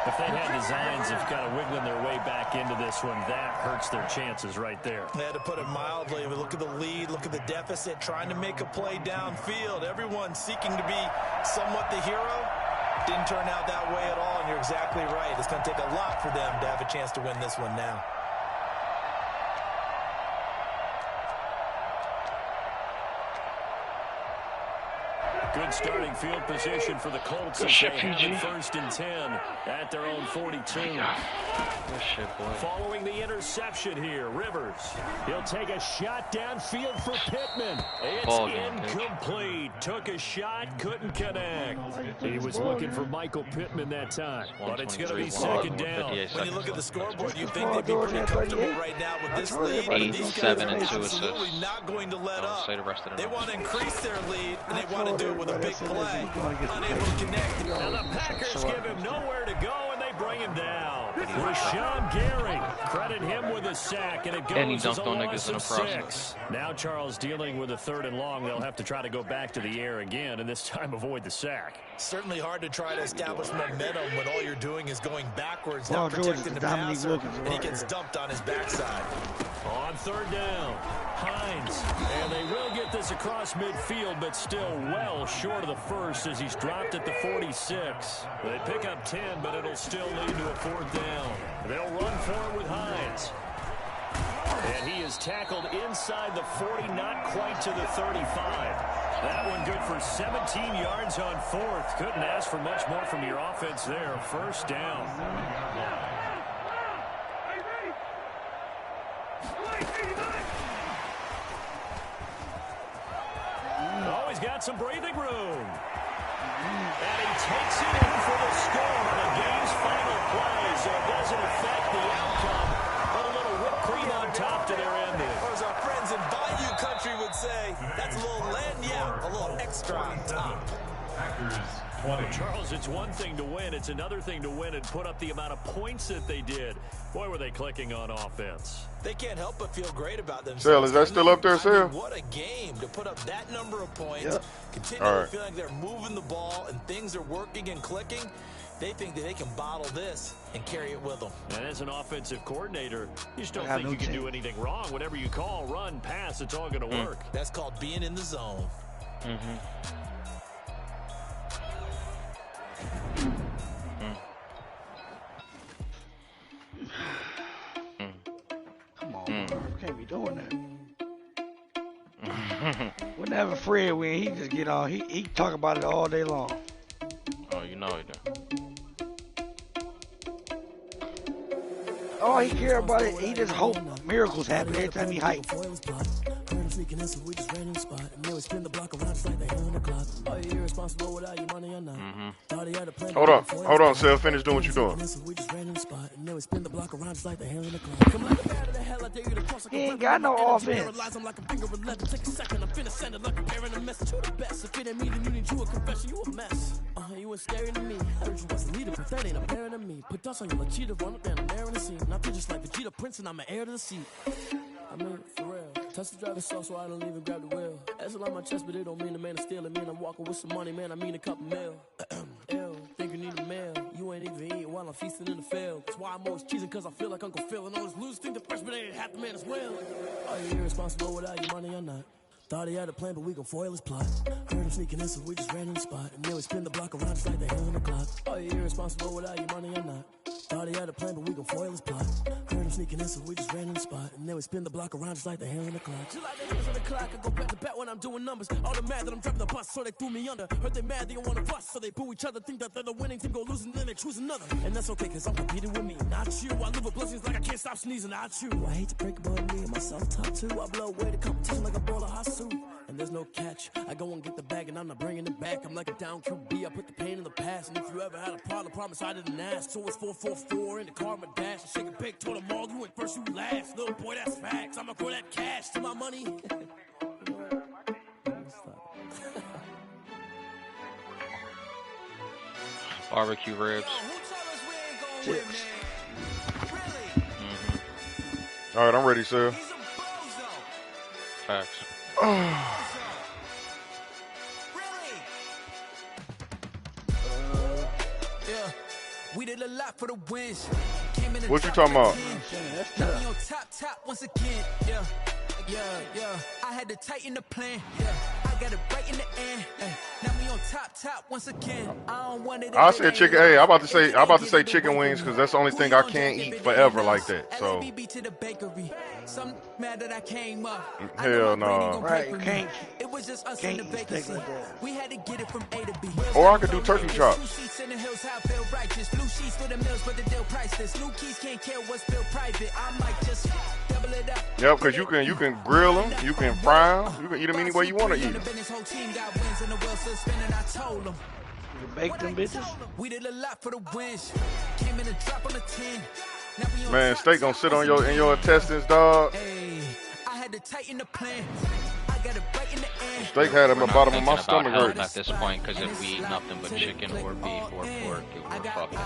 If they had designs of kind of wiggling their way back into this one, that hurts their chances right there. They had to put it mildly. But look at the lead, look at the deficit, trying to make a play downfield. Everyone seeking to be somewhat the hero. Didn't turn out that way at all, and you're exactly right. It's going to take a lot for them to have a chance to win this one now. Good starting field position for the Colts as they have it first and 10 at their own 42. Good shit, boy. Following the interception here, Rivers. He'll take a shot downfield for Pittman. It's incomplete. Took a shot, couldn't connect. He was looking for Michael Pittman that time, but it's going to be second down. When you look at the scoreboard, you think they'd be pretty comfortable right now with this lead. 8-7 and 2 assists. Not going to let up. They want to increase their lead, and they want to do it with a big play. Unable to connect. Now the Packers give him nowhere to go, and they bring him down. Rashawn Gary, credit him with a sack, and it goes as a loss of 6. Now Charles dealing with a third and long. They'll have to try to go back to the air again, and this time avoid the sack. Certainly hard to try to establish momentum when all you're doing is going backwards, not protecting the passer, and he gets dumped on his backside. On third down, Hines, and they will get this across midfield, but still well short of the first as he's dropped at the 46. They pick up 10, but it'll still lead to a fourth down. They'll run for it with Hines. And he is tackled inside the 40, not quite to the 35. That one good for 17 yards on fourth. Couldn't ask for much more from your offense there. First down. Oh, he's got some breathing room. And he takes it in for the score on the game's final play, so it doesn't affect the outcome. But a little whipped cream on top to their ending. Or as our friends in Bayou Country would say, that's a little lagniappe, a little extra on top. Packers 20. Charles, it's one thing to win. It's another thing to win and put up the amount of points that they did. Boy, were they clicking on offense. They can't help but feel great about themselves. Sale, is that still up there, Sale? What a game to put up that number of points. Continue to feel like they're moving the ball and things are working and clicking. They think that they can bottle this and carry it with them. And as an offensive coordinator, you just don't think you can do anything wrong. Whatever you call, run, pass, it's all going to work. That's called being in the zone. Come on, bro. You can't be doing that. Whenever Fred win, he just get on. He talk about it all day long. Oh, you know he do. all he care about it. He just hope miracles happen every time he hype. Hold on, Sel. Finish doing what you're doing. He ain't got no offense. You was scary to me. Heard you was a leader, but that ain't apparent to me. Put dust on your cheetah, run up down the air in the scene. Now I just like Vegeta Prince and I'm an heir to the seat. I mean, for real. Touch the driver's sauce so I don't even grab the wheel. That's on my chest, but it don't mean the man is stealing. Man, I'm walking with some money, man. I mean a couple mil. Ew, think you need a meal. You ain't even eating while I'm feasting in the field. That's why I'm always cheesing, cause I feel like Uncle Phil. And always lose, think the freshman ain't half the man as well. Are you irresponsible without your money or not? Thought he had a plan, but we gon' foil his plot. Heard him sneaking in, so we just ran in the spot. And then we spin the block around just like the hell in the clock. Are you irresponsible without your money or not? Thought he had a plan, but we gon' foil his plot. Heard him sneaking in, so we just ran in the spot. And then we spin the block around just like the hell in the clock. Just like the hands on the clock, I go back to back when I'm doing numbers. All the mad that I'm driving the bus, so they threw me under. Heard they mad, they don't wanna bust, so they boo each other. Think that they're the winning team, go losing, then they choose another. And that's okay, cause I'm competing with me, not you. I live with blessings like I can't stop sneezing, not you. I hate to break about me and myself top too. I blow away the competition like a bowl of hot soup. And there's no catch. I go and get the bag and I'm not bringing it back. I'm like a down QB. I put the pain in the past. And if you ever had a problem, promise I didn't ask. So it's 444 in the car, my dash. I shake a big, told them all, you went first, you last. Little boy, that's facts. I'ma grow that cash to my money. Barbecue ribs. Chips. All right, I'm ready, sir. Facts. We did a lot for the wins. What you talking about? Top once again. Yeah. I had to tighten the plan. Yeah. I got it right in the end. Now we on top once again. I don't want it. I said chicken. Hey, I'm about to say chicken wings because that's the only thing I can't eat forever like that. So. Hell no. Right, you can't. It was just us Can't in the vacancy. like that. We had to get it from A to B. Or I could do turkey chops. Blue sheets in the hills, how I feel righteous. Blue sheets for the mills, but the deal priceless. New keys can't care what's built private. I might just double it up. Yep, because you can grill them, you can fry them, you can eat them any way you want to eat them. You bake them bitches? We did a lot for the wins. Came in and drop on the 10. Man, steak gonna sit on in your intestines, dog. I had to tighten the plan. I got it right in the end. Steak had at the bottom of my Thinking about stomach health hurt. at this point, because if we eat nothing but chicken or beef or pork, we're fucking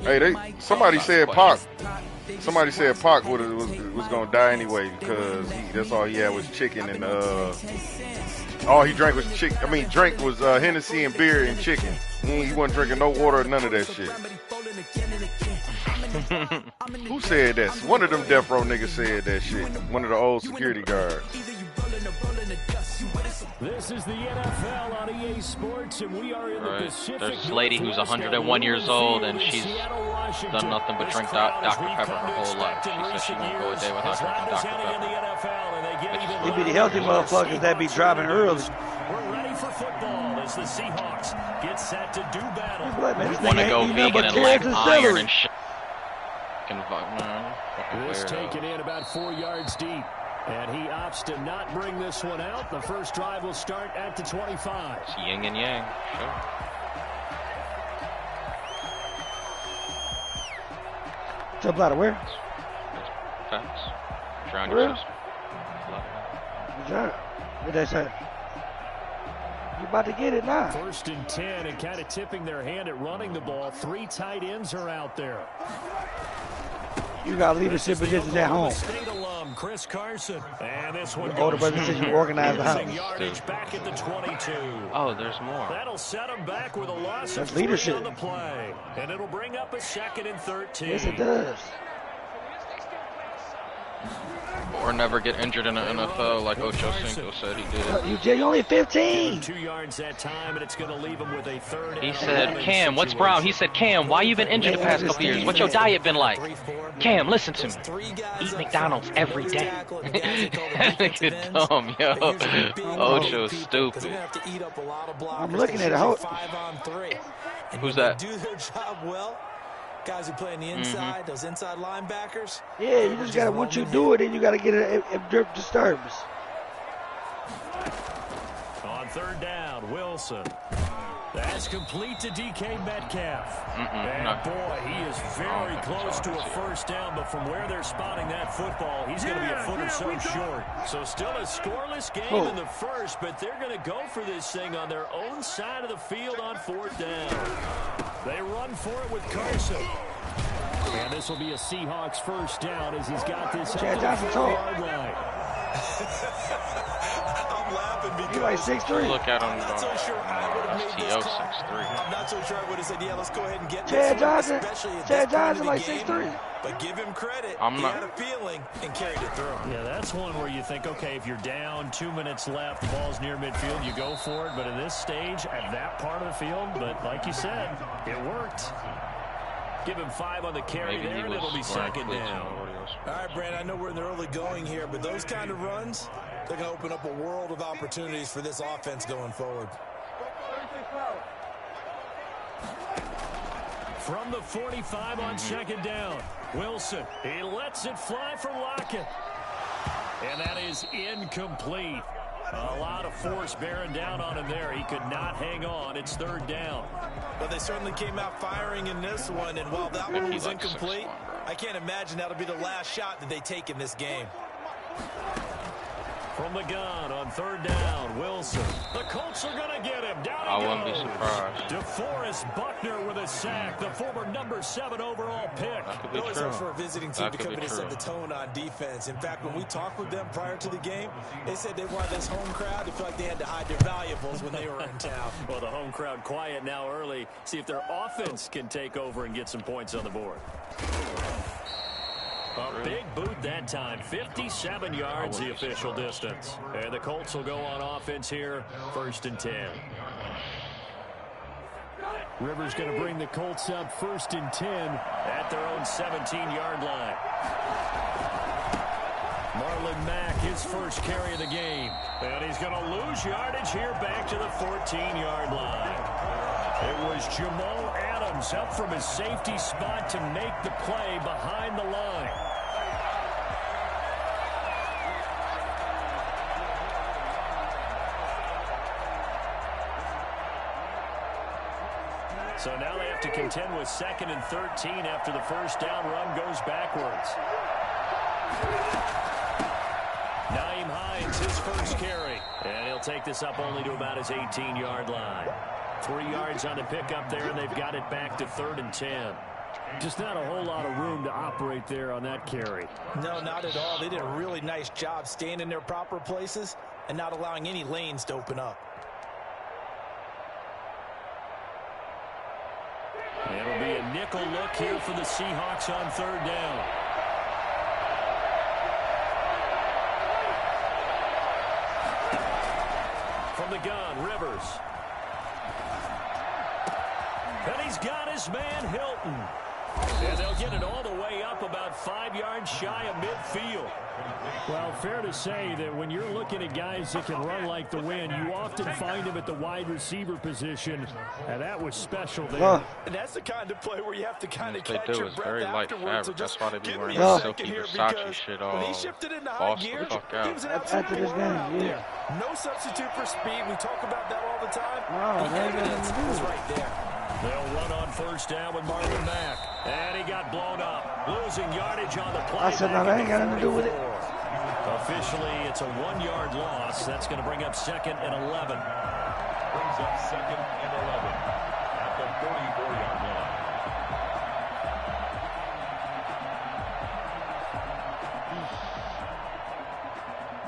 anyway. Hey, somebody said Pac. Somebody said Pac was gonna die anyway because that's all he had was chicken and all he drank was chicken. I mean, drink was Hennessy and beer and chicken. He wasn't drinking no water or none of that shit. Who said that? One of them death row niggas said that shit. One of the old security guards. This is the NFL on EA Sports, and we are in the Pacific. There's this lady who's 101 years old, and she's done nothing but drink Dr. Pepper her whole life. She says she won't go a day without drinking Dr. Pepper. They be the healthy motherfuckers that be dropping early. We're ready for football as the Seahawks get set to do battle. Want to go vegan and lack iron and shit. This taken in about 4 yards deep. And he opts to not bring this one out. The first drive will start at the 25. It's yin and yang. Sure. Jump out of where? Facts. Drown Where? your system. Good job. What they say? You about to get it now. 1st and 10, and kind of tipping their hand at running the ball. 3 tight ends are out there. You got leadership positions at home. State alum Chris Carson. And this one Older brother says you organize the house. Yardage back at the 22. Oh, there's more. That'll set him back with a loss That's of leadership. 3 on the play. And it'll bring up a 2nd and 13. Yes, it does. Or never get injured in the NFL like Ocho Cinco said he did. You only 15. 2 yards that time, and it's going to leave him with a 3rd. He said, Cam, what's Brown? He said, Cam, why you been injured the past couple years? What's your diet been like? Cam, listen to me. Eat McDonald's every day. Nigga dumb, yo. Ocho's stupid. I'm looking at it. Who's that? Do their job well. Guys who play on the inside, those inside linebackers. Yeah, you just gotta, once you do it, then you gotta get a disturbance. On third down, Wilson. That's complete to DK Metcalf. And boy, he is very close to a first down, but from where they're spotting that football, he's going to be a foot or so short. So still a scoreless game in the first, but they're going to go for this thing on their own side of the field on fourth down. They run for it with Carson. And this will be a Seahawks first down as he's got this at the 4-yard line. I'm laughing because you like 6'3". Look at him. I'm not so sure I would have made this call. 6'3". I'm not so sure I would have said, yeah, let's go ahead and get Chad this Johnson. one, especially at Chad this point Johnson in the like game. 6'3". But give him credit. I'm he not. had a feeling and carried it through. Yeah, that's one where you think, okay, if you're down, 2 minutes left, the ball's near midfield, you go for it. But in this stage, at that part of the field, but like you said, it worked. Give him 5 on the carry there, and it'll be second down. All right, Brandon, I know we're in the early going here, but those kind of runs, they're going to open up a world of opportunities for this offense going forward. From the 45 on second down, Wilson, he lets it fly for Lockett. And that is incomplete. A lot of force bearing down on him there. He could not hang on. It's third down. But they certainly came out firing in this one, and while that one was incomplete, I can't imagine that'll be the last shot that they take in this game. From the gun on third down, Wilson. The Colts are going to get him. Down he goes. I wouldn't be surprised. DeForest Buckner with a sack, the former number 7 overall pick. It always helps for a visiting team to come in and set the tone on defense. In fact, when we talked with them prior to the game, they said they wanted this home crowd to feel like they had to hide their valuables when they were in town. Well, the home crowd quiet now early. See if their offense can take over and get some points on the board. A big boot that time. 57 yards the official distance. And the Colts will go on offense here. 1st and 10. Rivers going to bring the Colts up 1st and 10 at their own 17-yard line. Marlon Mack, his first carry of the game. And he's going to lose yardage here back to the 14-yard line. It was Jamal Adams up from his safety spot to make the play behind the line. So now they have to contend with 2nd and 13 after the first down run goes backwards. Nyheim Hines, his first carry. And he'll take this up only to about his 18-yard line. 3 yards on the pickup there, and they've got it back to 3rd and 10. Just not a whole lot of room to operate there on that carry. No, not at all. They did a really nice job staying in their proper places and not allowing any lanes to open up. It'll be a nickel look here for the Seahawks on 3rd down. From the gun, Rivers. And he's got his man Hilton. And they'll get it all the way up about 5 yards shy of midfield. Well, fair to say that when you're looking at guys that can run like the wind, you often find them at the wide receiver position, and that was special there. And that's the kind of play where you have to kind of catch your breath very light afterwards. fabric. So That's why they be wearing the silky Versace shit all. when he shifted into high gear, he was an After this game, yeah. No substitute for speed. We talk about that all the time. Oh, the evidence was right there. They'll run on first down with Marlon Mack. And he got blown up. Losing yardage on the play. I said, no, that ain't got nothing to do with it. Officially, it's a 1-yard loss. That's going to bring up 2nd and 11. Brings up 2nd and 11 at the 34-yard line.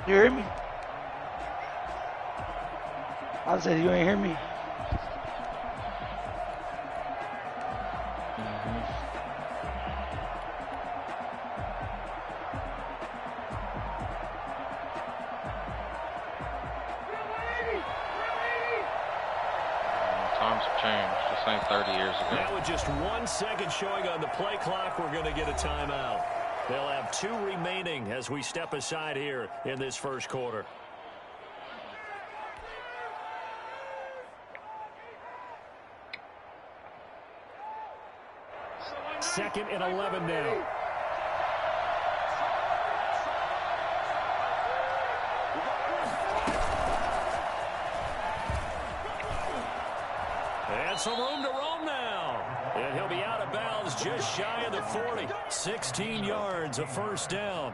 You hear me? I said, you ain't hear me? Times have changed. This ain't 30 years ago. Now with just 1 second showing on the play clock, we're going to get a timeout. They'll have 2 remaining as we step aside here in this first quarter. 2nd and 11 now. And some room to roam now. And he'll be out of bounds just shy of the 40. 16 yards, a first down.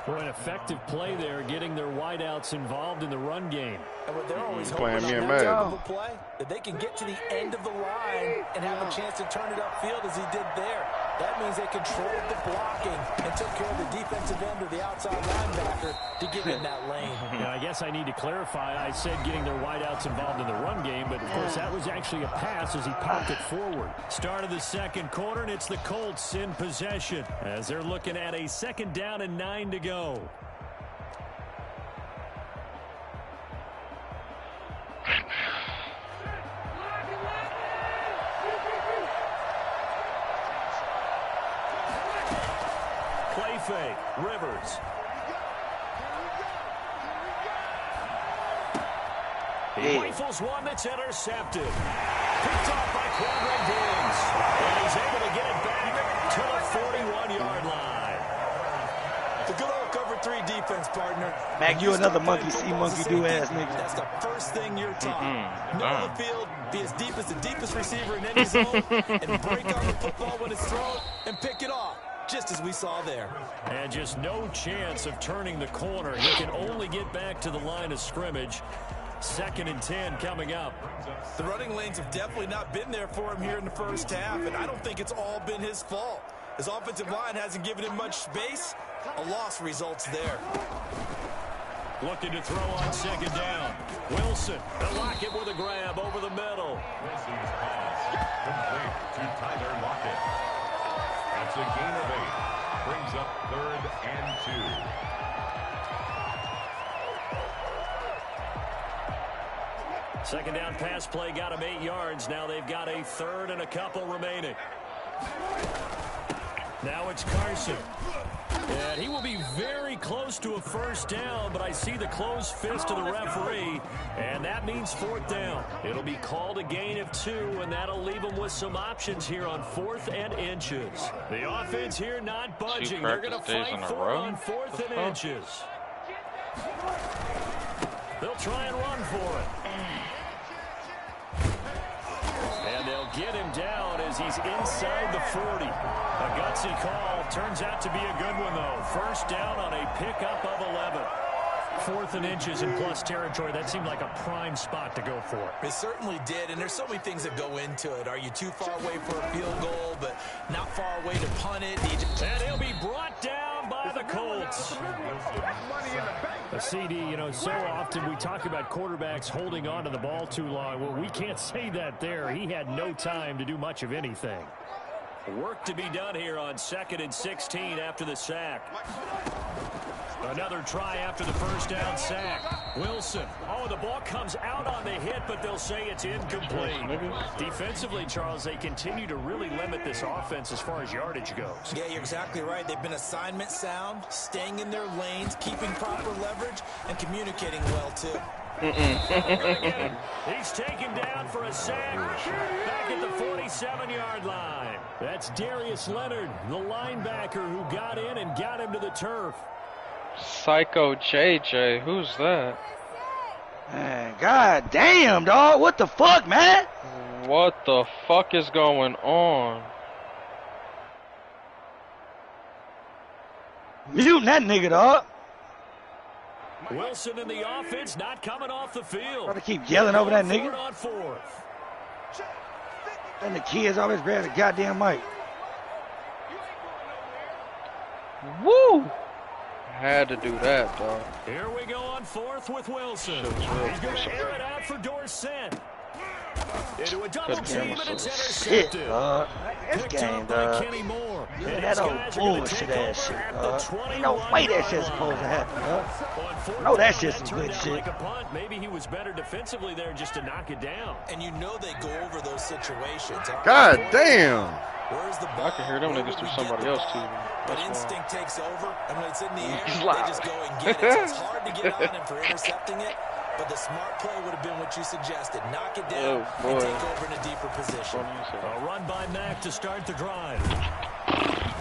For an effective play there, getting their wideouts involved in the run game. And what they're always playing hoping me on and that Mack. type of play, that they can get to the end of the line and have a chance to turn it upfield as he did there. That means they controlled the blocking and took care of the defensive end or the outside linebacker to get in that lane. Now, I guess I need to clarify. I said getting their wideouts involved in the run game, but of course that was actually a pass as he popped it forward. Start of the second quarter, and it's the Colts in possession as they're looking at a 2nd down and 9 to go. Play fake, Rivers. He rifles one that's intercepted. Picked off by Quandre Diggs. And he's able to get it back to the 41-yard line. The good old cover 3 defense, partner. Mac, you another monkey see, monkey do ass nigga. That's the first thing you're taught. Know the field, be as deep as the deepest receiver in any zone, and break on the football when it's thrown and pick it off. Just as we saw there. And just no chance of turning the corner. He can only get back to the line of scrimmage. 2nd and 10 coming up. The running lanes have definitely not been there for him here in the first half, and I don't think it's all been his fault. His offensive line hasn't given him much space. A loss results there. Looking to throw on 2nd down. Wilson, the Lockett with a grab over the middle. Wilson's pass complete to Tyler Lockett. That's a gain of 8. Brings up 3rd and 2. 2nd down pass play got him 8 yards. Now they've got a 3rd and a couple remaining. Now it's Carson. And he will be very close to a first down, but I see the closed fist of the referee, and that means 4th down. It'll be called a gain of 2, and that'll leave them with some options here on 4th and inches. The offense here not budging. They're going to fight for it on 4th and inches. They'll try and run for it. And they'll get him down as he's inside the 40. A gutsy call. Turns out to be a good one, though. First down on a pickup of 11. 4th and inches in plus territory. That seemed like a prime spot to go for. It certainly did, and there's so many things that go into it. Are you too far away for a field goal, but not far away to punt it? And he'll be brought down by the Colts. A CD, you know, so often we talk about quarterbacks holding on to the ball too long. Well, we can't say that there. He had no time to do much of anything. Work to be done here on 2nd and 16 after the sack. Another try after the first down sack. Wilson. Oh, the ball comes out on the hit, but they'll say it's incomplete. Defensively, Charles, they continue to really limit this offense as far as yardage goes. Yeah, you're exactly right. They've been assignment sound, staying in their lanes, keeping proper leverage, and communicating well, too. He's taken down for a sack back at the 47-yard line. That's Darius Leonard, the linebacker who got in and got him to the turf. Psycho JJ, who's that? Man, god damn, dog. What the fuck, man? What the fuck is going on? Muting that nigga, dog. Wilson in the offense, not coming off the field. Gotta keep yelling over that nigga. On 4th. And the kids always grab the goddamn mic. Woo! Had to do that, dog. Here we go on 4th with Wilson. He's going to air it out for Dorsett. Into a double team, and it's intercepted. Shit, dog. This game, dog. That old bullshit ass shit, dog. Ain't no way that shit's supposed to happen, dog. No, that shit's some good shit. Like a punt. Maybe he was better defensively there just to knock it down. And you know they go over those situations. God damn. Where's the ball? I can hear them niggas through somebody else, too. But instinct takes over, and when it's in the air, they just go and get it. So it's hard to get on him for intercepting it. But the smart play would have been what you suggested. Knock it down and take over in a deeper position. A run by Mack to start the drive.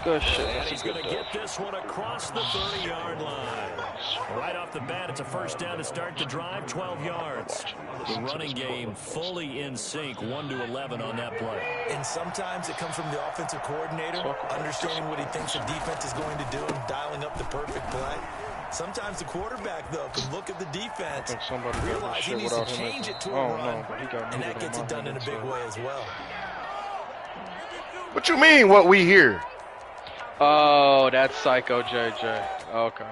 Good shit. And he's going to get this one across the 30-yard line. Right off the bat, it's a first down to start the drive, 12 yards. The running game fully in sync, 1-11 on that play. And sometimes it comes from the offensive coordinator, understanding what he thinks the defense is going to do and dialing up the perfect play. Sometimes the quarterback, though, can look at the defense, realize he needs to change it to a run, and that gets it done in a big way as well. What you mean, what we hear? Oh, that's Psycho JJ. Okay.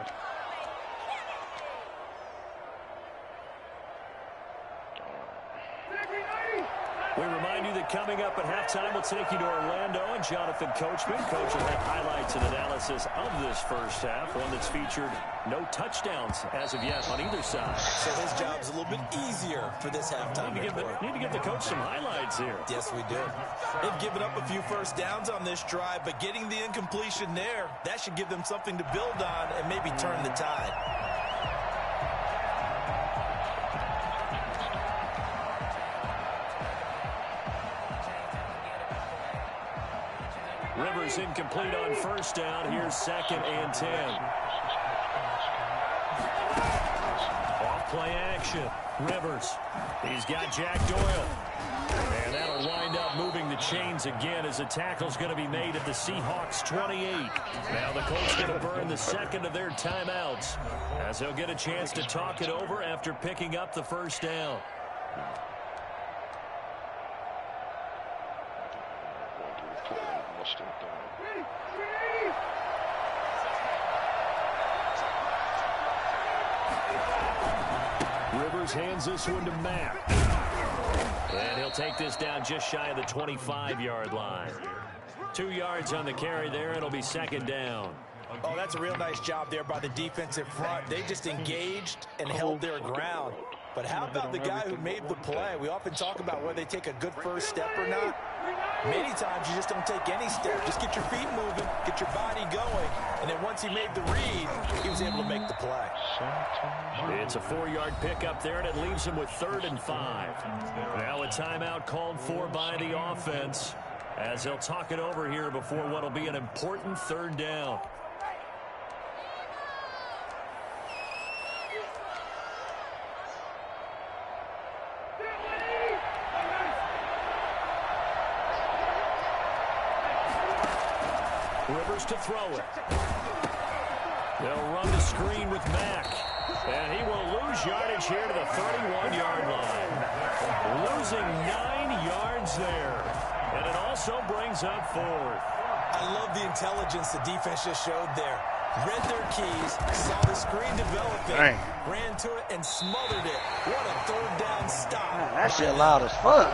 We remind you that coming up at halftime, we'll take you to Orlando, and Jonathan Coachman, coach, will have highlights and analysis of this first half, one that's featured no touchdowns as of yet on either side. So his job's a little bit easier for this halftime. Need to give the coach some highlights here. Yes, we do. They've given up a few first downs on this drive, but getting the incompletion there, that should give them something to build on and maybe turn the tide. Rivers incomplete on first down. Here's 2nd and 10. Off play action. Rivers. He's got Jack Doyle. And that'll wind up moving the chains again as the tackle's going to be made at the Seahawks 28. Now the Colts going to burn the second of their timeouts as they'll get a chance to talk it over after picking up the first down. Rivers hands this one to Mack. And he'll take this down just shy of the 25-yard line. 2 yards on the carry there. It'll be 2nd down. Oh, that's a real nice job there by the defensive front. They just engaged and held their ground. But how about the guy who made the play? We often talk about whether they take a good first step or not. Many times you just don't take any step. Just get your feet moving, get your body going, and then once he made the read, he was able to make the play. It's a 4-yard pickup there, and it leaves him with 3rd and 5. Now a timeout called for by the offense as they'll talk it over here before what will be an important 3rd down. Rivers to throw it. They'll run the screen with Mack. And he will lose yardage here to the 31-yard line. Losing 9 yards there. And it also brings up 4th. I love the intelligence the defense just showed there. Read their keys, saw the screen developing, ran to it, and smothered it. What a 3rd down stop. Man, that shit loud as fuck.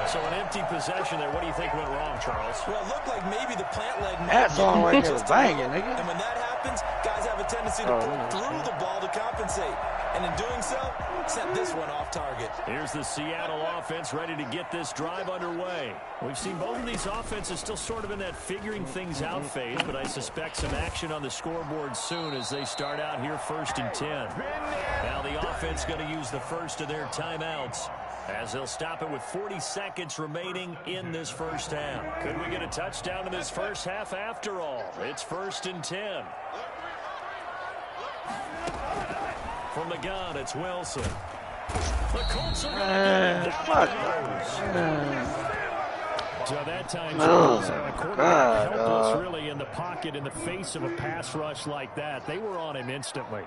So an empty possession there. What do you think went wrong, Charles? Well, it looked like maybe the plant leg. That song right there was banging, nigga. And when that happens, guys have a tendency to pull through the ball to compensate. And in doing so, set this one off target. Here's the Seattle offense ready to get this drive underway. We've seen both of these offenses still sort of in that figuring things out phase, but I suspect some action on the scoreboard soon as they start out here 1st and 10. Now the offense going to use the first of their timeouts as they'll stop it with 40 seconds remaining in this first half. Could we get a touchdown in this first half after all? It's 1st and 10. From the gun, it's Wilson. The Colts are going to fuck. So that time, quarterback helpless really in the pocket in the face of a pass rush like that. They were on him instantly.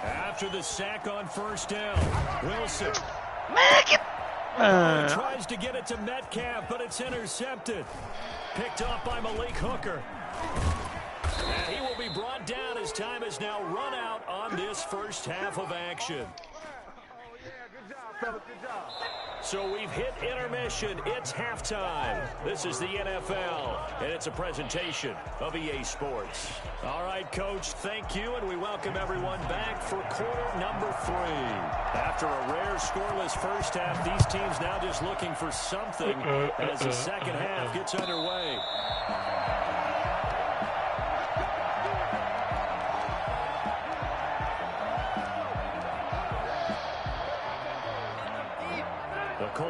After the sack on first down, Wilson. Tries to get it to Metcalf, but it's intercepted. Picked off by Malik Hooker. And he will be brought down as time is now run out on this first half of action. So we've hit intermission. It's halftime. This is the NFL, and it's a presentation of EA Sports. All right, Coach, thank you, and we welcome everyone back for quarter number 3. After a rare scoreless first half, these teams now just looking for something as the second half gets underway.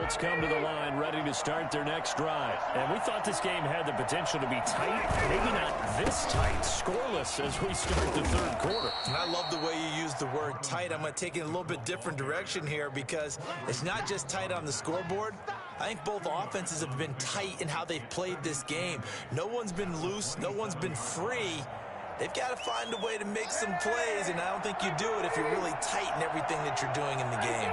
Colts come to the line ready to start their next drive. And we thought this game had the potential to be tight. Maybe not this tight, scoreless as we start the third quarter. And I love the way you use the word tight. I'm going to take it in a little bit different direction here because it's not just tight on the scoreboard. I think both offenses have been tight in how they've played this game. No one's been loose. No one's been free. They've got to find a way to make some plays, and I don't think you do it if you're really tight in everything that you're doing in the game.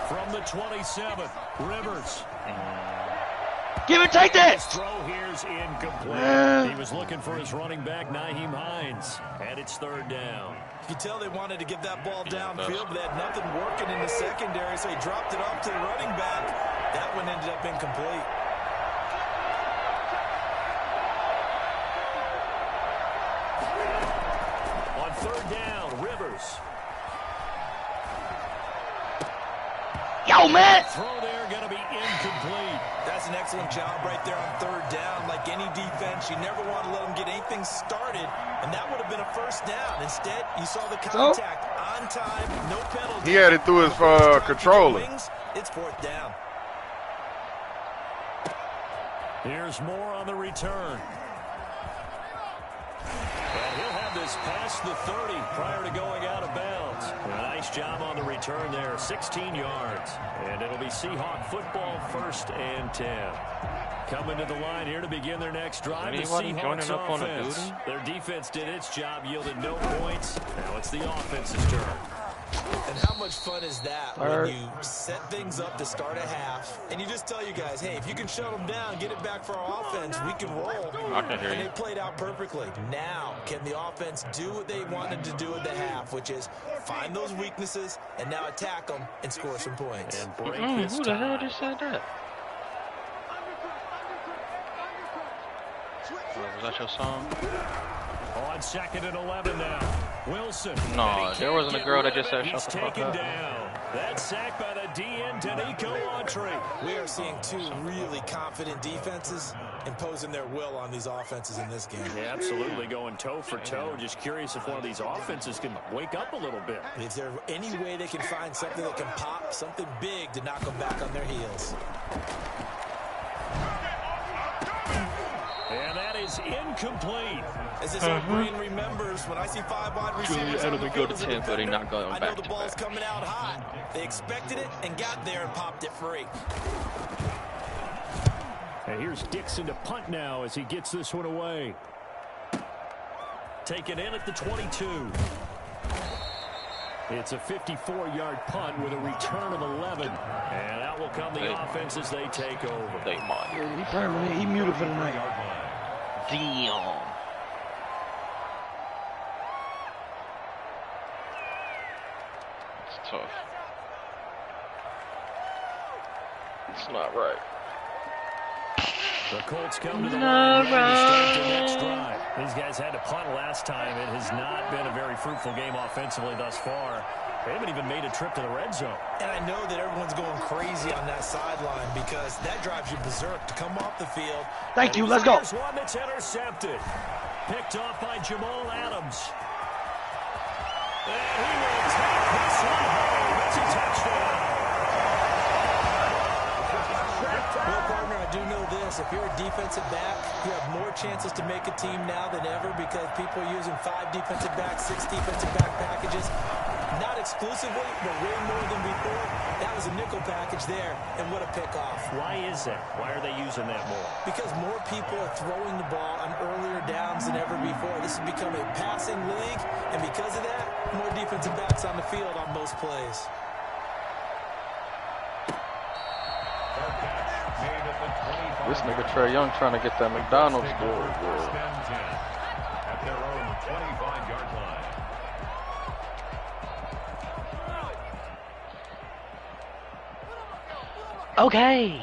From the 27, Rivers. Give it, take that! His throw here's incomplete. He was looking for his running back, Nyheim Hines, and it's third down. You can tell they wanted to get that ball downfield, but they had nothing working in the secondary, so he dropped it off to the running back. That one ended up incomplete. On third down, Rivers. Yo, man! Throw there going to be incomplete. That's an excellent job right there on third down. Like any defense, you never want to let them get anything started, and that would have been a first down. Instead, you saw the contact on time, no penalty. He had it through his controller. It's fourth down. Here's more on the return. And he'll have this past the 30 prior to going out of bounds. A nice job on the return there, 16 yards. And it'll be Seahawk football, 1st and 10. Coming to the line here to begin their next drive. The Seahawks offense. Their defense did its job, yielded no points. Now it's the offense's turn. And how much fun is that when you set things up to start a half, and you just tell you guys, hey, if you can shut them down, get it back for our offense, we can roll. I can hear you. And they played out perfectly. Now, can the offense do what they wanted to do at the half, which is find those weaknesses and now attack them and score some points? And break this who the hell just said that? Was that your song? On 2nd and 11 now. Wilson. No, there wasn't a girl that just said shut the fuck up. Down. That sack by the DN, Danico Autry. We are seeing two really confident defenses imposing their will on these offenses in this game. Yeah, absolutely, going toe for toe. Just curious if one of these offenses can wake up a little bit. Is there any way they can find something that can pop, something big to knock them back on their heels? And that is incomplete. As this old brain remembers, when I see 5 wide receivers, I don't think go to 10, but he not going back. I know the ball's coming out hot. They expected it and got there and popped it free. And here's Dixon to punt now as he gets this one away. Taken in at the 22. It's a 54-yard punt with a return of 11. And out will come the offense as they take over. They might. He muted for the night. Damn. It's tough. It's not right. The Colts come to the line to start their next drive. These guys had to punt last time. It has not been a very fruitful game offensively thus far. They haven't even made a trip to the red zone. And I know that everyone's going crazy on that sideline because that drives you berserk to come off the field. Thank you. Let's go. Here's one that's intercepted. Picked off by Jamal Adams. And he will take this one home. It's a touchdown. Well, partner, I do know this. If you're a defensive back, you have more chances to make a team now than ever because people are using 5 defensive backs, 6 defensive back packages. Not exclusively, but way more than before. That was a nickel package there, and what a pickoff. Why is that? Why are they using that more? Because more people are throwing the ball on earlier downs than ever before. This has become a passing league, and because of that, more defensive backs on the field on most plays. This nigga Trey Young trying to get that McDonald's score. At their own 25-yard line. Okay.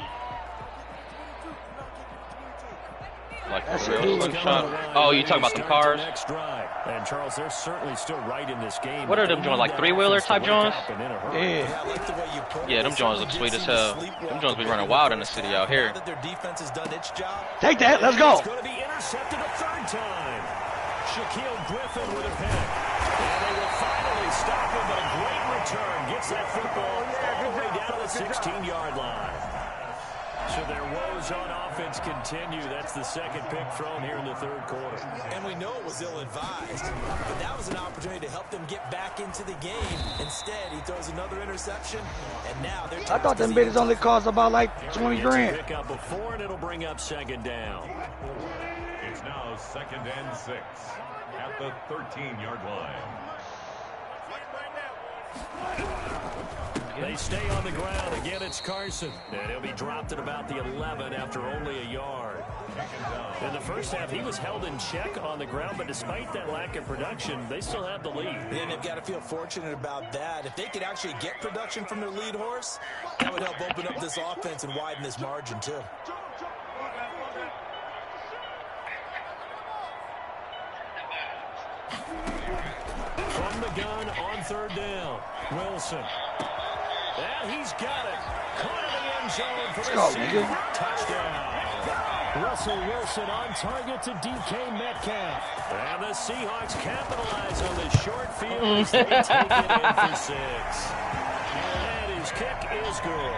Like for real sunshine. Oh, you talking about them cars? And Charles, they're certainly still right in this game. What are them joints, like 3-wheeler type joints? Yeah. Yeah, them joints look sweet as hell. Them joints be running wild in the city out here. Their defense has done its job. Take that. Let's go. It's going to be intercepted a third time. Shaquille Griffin with a pick. And they will finally stop him, but a great return. Gets that football all the way down to the 16-yard line. So their woes on offense continue. That's the second pick thrown here in the third quarter. And we know it was ill-advised, but that was an opportunity to help them get back into the game. Instead, he throws another interception, and now they're... I thought them bidders only cost about like 20 grand. Pick up before, and it'll bring up second down. It's now 2nd and 6 at the 13-yard line. They stay on the ground. Again, it's Carson. And he'll be dropped at about the 11 after only a yard. In the first half, he was held in check on the ground, but despite that lack of production, they still have the lead. And they've got to feel fortunate about that. If they could actually get production from their lead horse, that would help open up this offense and widen this margin, too. From the gun on third down, Wilson. Well, he's got it. Caught in the end zone for the second touchdown. Russell Wilson on target to DK Metcalf. And the Seahawks capitalize on this short field as they take it in for 6. And his kick is good.